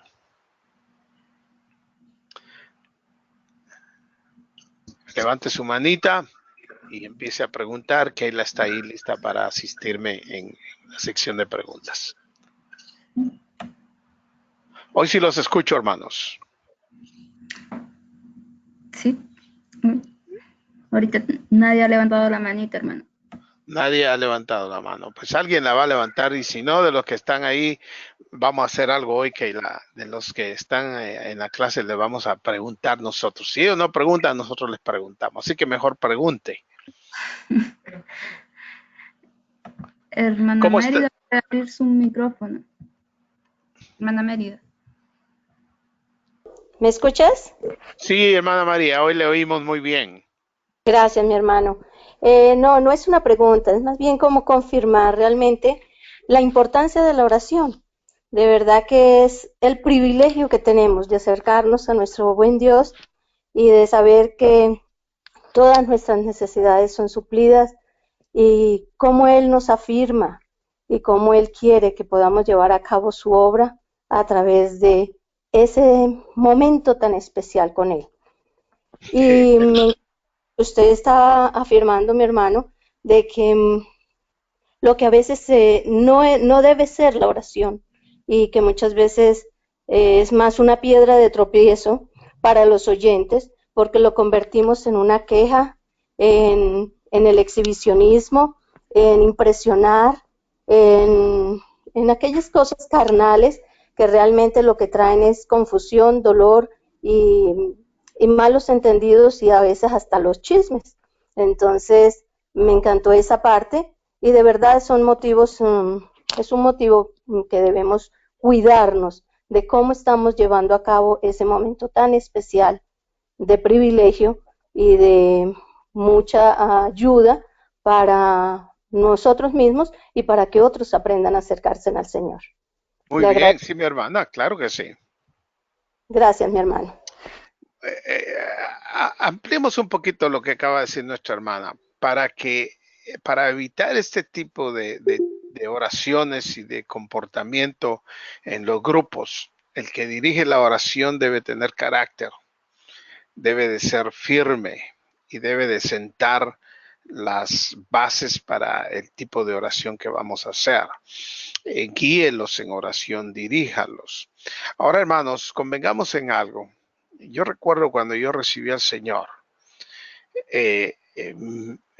Levante su manita y empiece a preguntar. Keila está ahí lista para asistirme en la sección de preguntas. Hoy sí los escucho, hermanos. Sí. Ahorita nadie ha levantado la manita, hermano. Nadie ha levantado la mano. Pues alguien la va a levantar y si no, de los que están ahí, vamos a hacer algo hoy que de los que están en la clase les vamos a preguntar nosotros. Si ellos no preguntan, nosotros les preguntamos. Así que mejor pregunte. Hermana Mérida, puede abrir su micrófono. Hermana Mérida. ¿Me escuchas? Sí, hermana María, hoy le oímos muy bien. Gracias, mi hermano. No es una pregunta, es más bien como confirmar realmente la importancia de la oración. De verdad que es el privilegio que tenemos de acercarnos a nuestro buen Dios y de saber que todas nuestras necesidades son suplidas y cómo Él nos afirma y cómo Él quiere que podamos llevar a cabo su obra a través de ese momento tan especial con Él. Y usted está afirmando, mi hermano, de que lo que a veces no debe ser la oración y que muchas veces es más una piedra de tropiezo para los oyentes porque lo convertimos en una queja, en el exhibicionismo, en impresionar, en aquellas cosas carnales que realmente lo que traen es confusión, dolor y malos entendidos y a veces hasta los chismes. Entonces me encantó esa parte y de verdad son motivos Es un motivo que debemos cuidarnos de cómo estamos llevando a cabo ese momento tan especial de privilegio y de mucha ayuda para nosotros mismos y para que otros aprendan a acercarse al Señor. Muy Le bien, agradezco. sí, mi hermana, claro que sí. Gracias, mi hermano. Ampliemos un poquito lo que acaba de decir nuestra hermana para evitar este tipo de oraciones y de comportamiento en los grupos. El que dirige la oración debe tener carácter, debe de ser firme y debe de sentar las bases para el tipo de oración que vamos a hacer. Guíelos en oración, diríjalos. Ahora, hermanos, convengamos en algo. Yo recuerdo cuando yo recibí al Señor, eh, eh,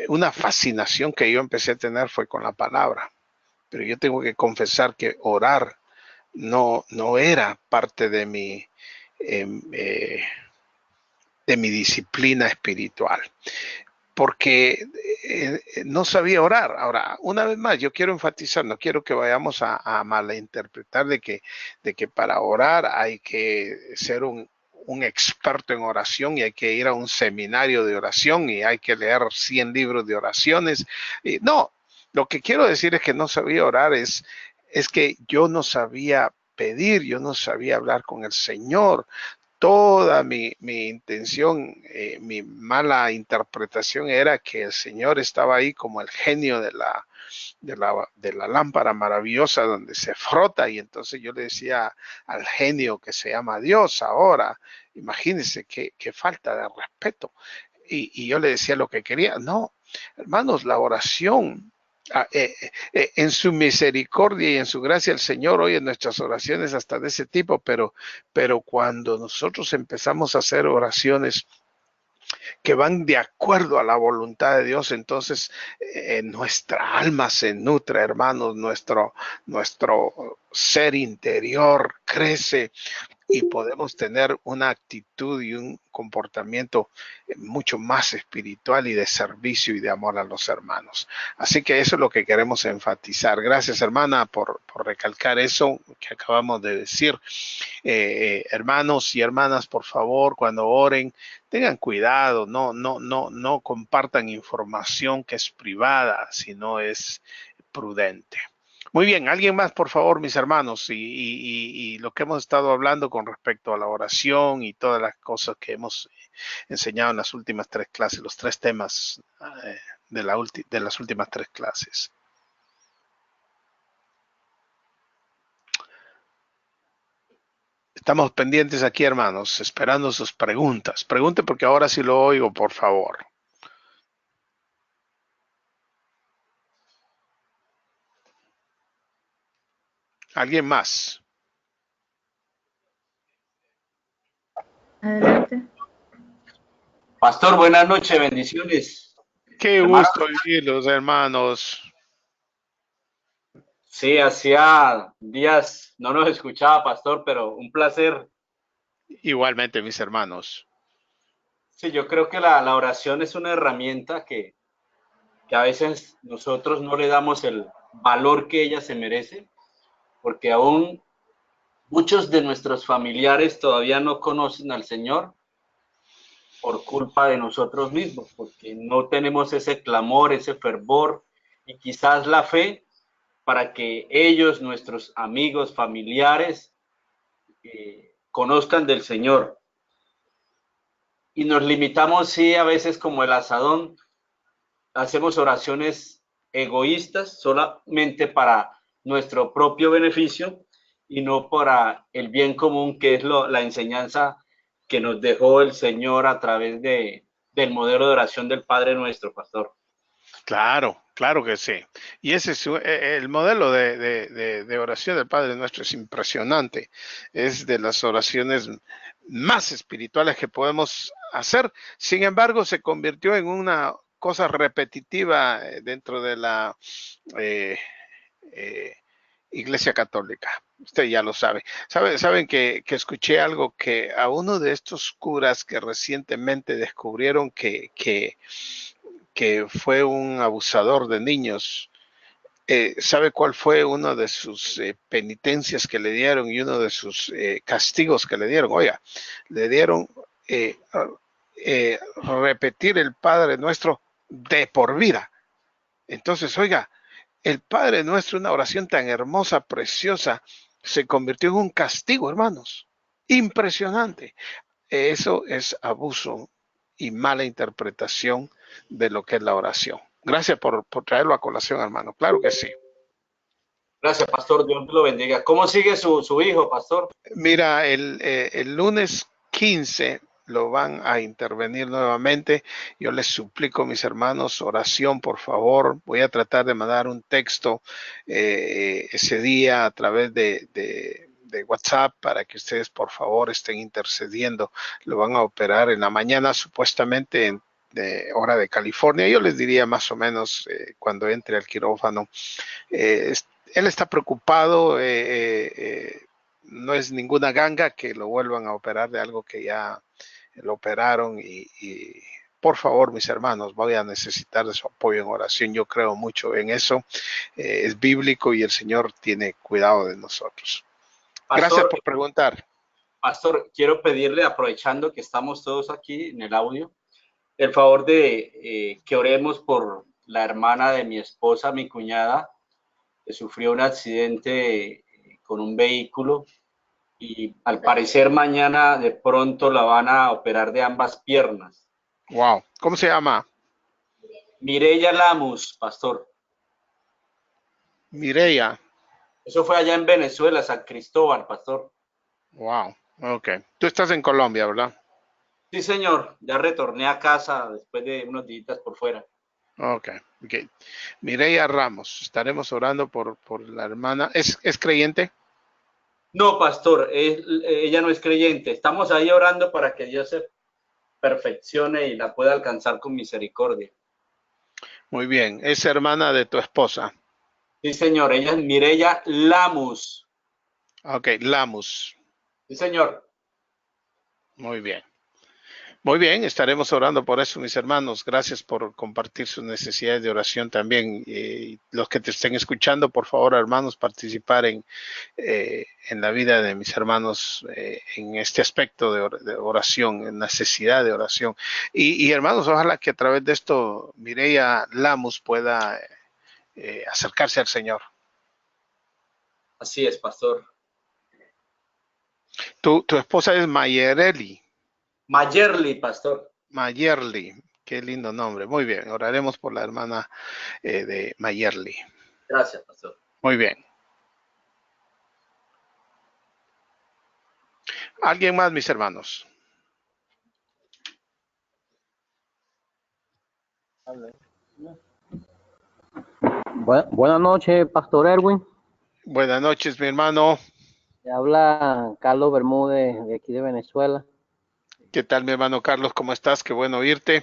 una fascinación que yo empecé a tener fue con la palabra. Pero yo tengo que confesar que orar no era parte eh, eh, de mi disciplina espiritual, porque no sabía orar. Ahora, una vez más, yo quiero enfatizar, no quiero que vayamos a malinterpretar de que para orar hay que ser un experto en oración y hay que ir a un seminario de oración y hay que leer 100 libros de oraciones. Y no, lo que quiero decir es que no sabía orar, es que yo no sabía pedir, yo no sabía hablar con el Señor. Toda mi intención, mi mala interpretación era que el Señor estaba ahí como el genio de la lámpara maravillosa donde se frota, y entonces yo le decía al genio que se llama Dios ahora, imagínense qué falta de respeto. Y yo le decía lo que quería. No, hermanos, la oración, en su misericordia y en su gracia el Señor oye nuestras oraciones hasta de ese tipo, pero cuando nosotros empezamos a hacer oraciones que van de acuerdo a la voluntad de Dios, entonces nuestra alma se nutre, hermanos, nuestro ser interior crece y podemos tener una actitud y un comportamiento mucho más espiritual y de servicio y de amor a los hermanos. Así que eso es lo que queremos enfatizar. Gracias, hermana, por recalcar eso que acabamos de decir. Hermanos y hermanas, por favor, cuando oren, tengan cuidado, no compartan información que es privada, sino es prudente. Muy bien, alguien más, por favor, mis hermanos, y lo que hemos estado hablando con respecto a la oración y todas las cosas que hemos enseñado en las últimas tres clases, los tres temas de las últimas tres clases. Estamos pendientes aquí, hermanos, esperando sus preguntas. Pregunte porque ahora sí lo oigo, por favor. ¿Alguien más? Adelante. Pastor, buenas noches, bendiciones. Qué Hermano, gusto oírlos, hermanos. sí, hacía días no nos escuchaba, Pastor, pero un placer. Igualmente, mis hermanos. Sí, yo creo que la oración es una herramienta que a veces nosotros no le damos el valor que ella se merece, porque aún muchos de nuestros familiares todavía no conocen al Señor por culpa de nosotros mismos, porque no tenemos ese clamor, ese fervor y quizás la fe para que ellos, nuestros amigos, familiares, conozcan del Señor. Y nos limitamos, sí, a veces como el asadón, hacemos oraciones egoístas solamente para nuestro propio beneficio y no para el bien común, que es la enseñanza que nos dejó el Señor a través del modelo de oración del Padre Nuestro, Pastor. Claro, claro que sí. Y ese es el modelo de oración del Padre Nuestro, es impresionante. Es de las oraciones más espirituales que podemos hacer. Sin embargo, se convirtió en una cosa repetitiva dentro de la eh, eh, Iglesia Católica. Usted ya lo sabe. Saben que escuché algo que a uno de estos curas que recientemente descubrieron que fue un abusador de niños, ¿sabe cuál fue uno de sus penitencias que le dieron y uno de sus castigos que le dieron? Oiga, le dieron eh, repetir el Padre Nuestro de por vida. Entonces, oiga, el Padre Nuestro, una oración tan hermosa, preciosa, se convirtió en un castigo, hermanos. Impresionante. Eso es abuso y mala interpretación de lo que es la oración. Gracias por traerlo a colación, hermano. Claro que sí. Gracias, pastor. Dios lo bendiga. ¿Cómo sigue su hijo, pastor? Mira, el lunes 15 lo van a intervenir nuevamente. Yo les suplico, mis hermanos, oración, por favor. Voy a tratar de mandar un texto ese día a través de WhatsApp para que ustedes, por favor, estén intercediendo. Lo van a operar en la mañana, supuestamente en hora de California. Yo les diría más o menos cuando entre al quirófano. Él está preocupado. No es ninguna ganga que lo vuelvan a operar de algo que ya lo operaron y por favor, mis hermanos, voy a necesitar de su apoyo en oración. Yo creo mucho en eso. Es bíblico y el Señor tiene cuidado de nosotros. Pastor, gracias por preguntar. Pastor, quiero pedirle, aprovechando que estamos todos aquí en el audio, el favor de que oremos por la hermana de mi esposa, mi cuñada, que sufrió un accidente con un vehículo y al parecer mañana de pronto la van a operar de ambas piernas. Wow. ¿Cómo se llama? Mireya Lamus, pastor. Mireya. Eso fue allá en Venezuela, San Cristóbal, pastor. Wow. Ok. Tú estás en Colombia, ¿verdad? Sí, señor. Ya retorné a casa después de unos días por fuera. Ok. Mireya Ramos. Estaremos orando por la hermana. ¿Es creyente? No, pastor, ella no es creyente. Estamos ahí orando para que Dios se perfeccione y la pueda alcanzar con misericordia. Muy bien. ¿Es hermana de tu esposa? Sí, señor. Ella es Mireya Lamus. Ok, Lamus. Sí, señor. Muy bien. Muy bien, estaremos orando por eso, mis hermanos. Gracias por compartir sus necesidades de oración también. Los que te estén escuchando, por favor, hermanos, participar en la vida de mis hermanos en este aspecto de oración, en necesidad de oración. Y hermanos, ojalá que a través de esto Mireya Lamus pueda acercarse al Señor. Así es, pastor. Tu esposa es Mayereli. Mayerly, pastor. Mayerly, qué lindo nombre. Muy bien, oraremos por la hermana de Mayerly. Gracias, pastor. Muy bien. ¿Alguien más, mis hermanos? Buenas noches, Pastor Erwin. Buenas noches, mi hermano. Le habla Carlos Bermúdez de aquí de Venezuela. ¿Qué tal, mi hermano Carlos? ¿Cómo estás? Qué bueno oírte.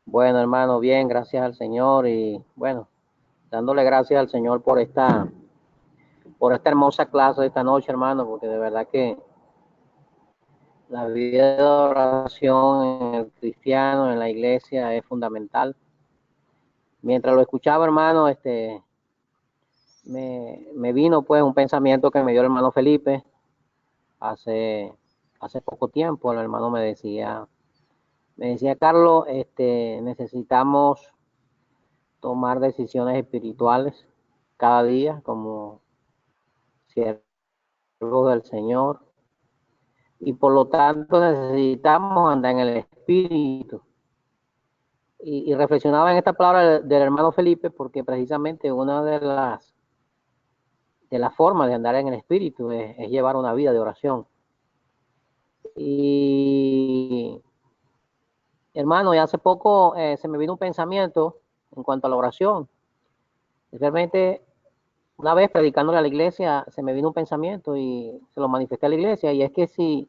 Bueno, hermano, bien, gracias al Señor y bueno, dándole gracias al Señor por esta hermosa clase de esta noche, hermano, porque de verdad que la vida de oración en el cristiano, en la iglesia, es fundamental. Mientras lo escuchaba, hermano, me vino pues un pensamiento que me dio el hermano Felipe hace poco tiempo. El hermano me decía, Carlos, necesitamos tomar decisiones espirituales cada día como siervos del Señor y por lo tanto necesitamos andar en el Espíritu. Y reflexionaba en esta palabra del hermano Felipe porque precisamente una de las formas de andar en el Espíritu es llevar una vida de oración. Y hermano, y hace poco se me vino un pensamiento en cuanto a la oración. Realmente, una vez predicándole a la iglesia, se me vino un pensamiento y se lo manifesté a la iglesia, y es que si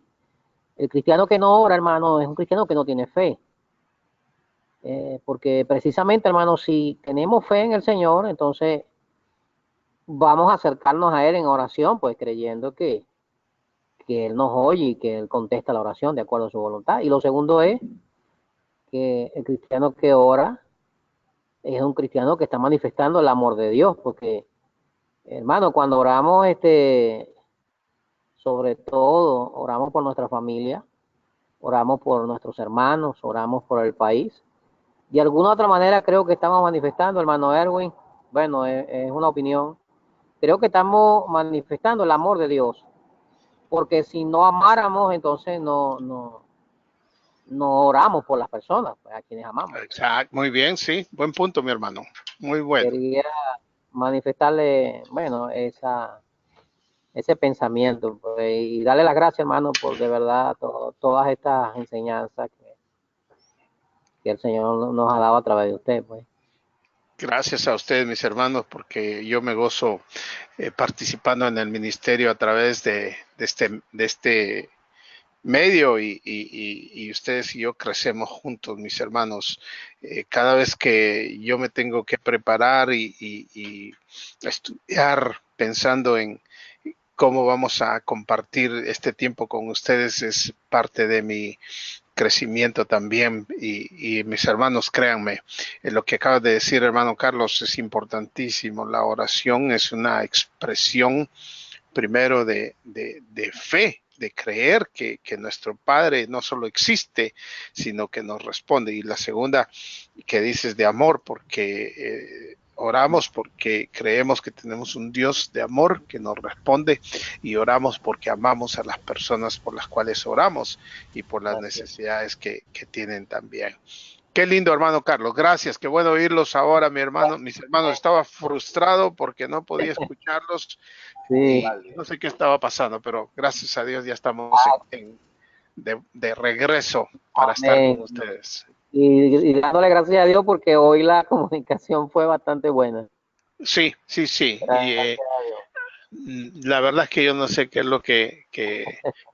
el cristiano que no ora, hermano, es un cristiano que no tiene fe. Porque precisamente, hermano, si tenemos fe en el Señor, entonces vamos a acercarnos a Él en oración, pues creyendo que Él nos oye y que Él contesta la oración de acuerdo a su voluntad. Y lo segundo es que el cristiano que ora es un cristiano que está manifestando el amor de Dios, porque, hermano, cuando oramos, sobre todo, oramos por nuestra familia, oramos por nuestros hermanos, oramos por el país. De alguna otra manera creo que estamos manifestando, hermano Erwin, bueno, es una opinión, creo que estamos manifestando el amor de Dios, porque si no amáramos, entonces no oramos por las personas, pues, a quienes amamos. Exacto, muy bien, sí, buen punto, mi hermano, muy bueno. Quería manifestarle, bueno, ese pensamiento, pues, y darle las gracias, hermano, por de verdad todas estas enseñanzas que el Señor nos ha dado a través de usted, pues. Gracias a ustedes, mis hermanos, porque yo me gozo participando en el ministerio a través de este medio y ustedes y yo crecemos juntos, mis hermanos. Cada vez que yo me tengo que preparar y estudiar pensando en cómo vamos a compartir este tiempo con ustedes, es parte de mi crecimiento también y mis hermanos, créanme, lo que acaba de decir hermano Carlos es importantísimo. La oración es una expresión primero de fe, de creer que nuestro Padre no solo existe, sino que nos responde. Y la segunda que dices de amor, porque oramos porque creemos que tenemos un Dios de amor que nos responde y oramos porque amamos a las personas por las cuales oramos y por las necesidades que tienen también. Qué lindo, hermano Carlos. Gracias. Qué bueno oírlos ahora, mi hermano. Mis hermanos, estaba frustrado porque no podía escucharlos. Sí. Y no sé qué estaba pasando, pero gracias a Dios ya estamos de regreso para estar con ustedes. Y dándole gracias a Dios porque hoy la comunicación fue bastante buena. Sí. Y, la verdad es que yo no sé qué es lo que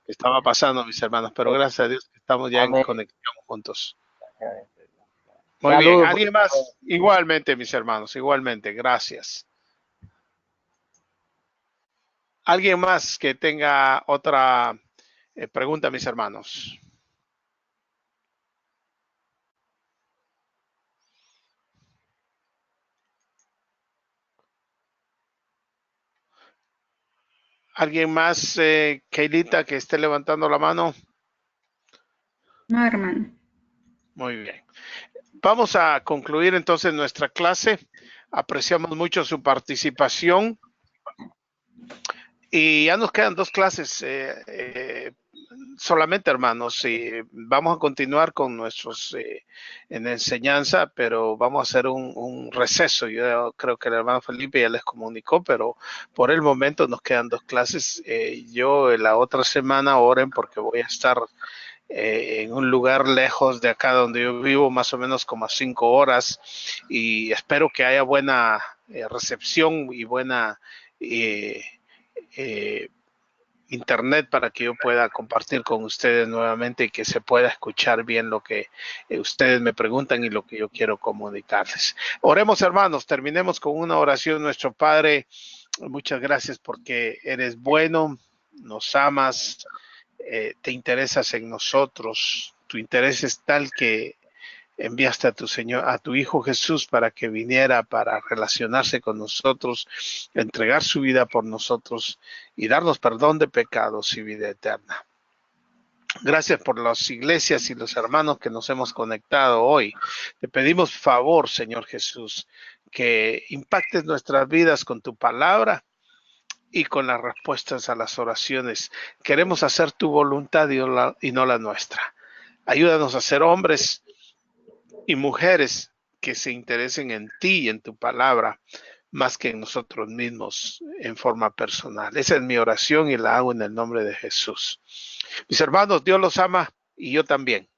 estaba pasando, mis hermanos, pero gracias a Dios que estamos ya en conexión juntos. Muy bien. ¿Alguien más? Igualmente, mis hermanos, igualmente. Gracias. ¿Alguien más que tenga otra pregunta, mis hermanos? ¿Alguien más, Keilita, que esté levantando la mano? No, hermano. Muy bien. Vamos a concluir entonces nuestra clase. Apreciamos mucho su participación. Y ya nos quedan 2 clases solamente, hermanos. Y vamos a continuar con nuestros en enseñanza, pero vamos a hacer un receso. Yo creo que el hermano Felipe ya les comunicó, pero por el momento nos quedan 2 clases. Yo la otra semana oren porque voy a estar en un lugar lejos de acá donde yo vivo, más o menos como a 5 horas, y espero que haya buena recepción y buena internet para que yo pueda compartir con ustedes nuevamente y que se pueda escuchar bien lo que ustedes me preguntan y lo que yo quiero comunicarles. Oremos, hermanos, terminemos con una oración. Nuestro Padre, muchas gracias porque eres bueno, nos amas, te interesas en nosotros, tu interés es tal que enviaste a tu Señor, a tu Hijo Jesús para que viniera para relacionarse con nosotros, entregar su vida por nosotros y darnos perdón de pecados y vida eterna. Gracias por las iglesias y los hermanos que nos hemos conectado hoy. Te pedimos favor, Señor Jesús, que impactes nuestras vidas con tu palabra y con las respuestas a las oraciones. Queremos hacer tu voluntad y no la nuestra. Ayúdanos a ser hombres y mujeres que se interesen en ti y en tu palabra más que en nosotros mismos en forma personal. Esa es mi oración y la hago en el nombre de Jesús. Mis hermanos, Dios los ama y yo también.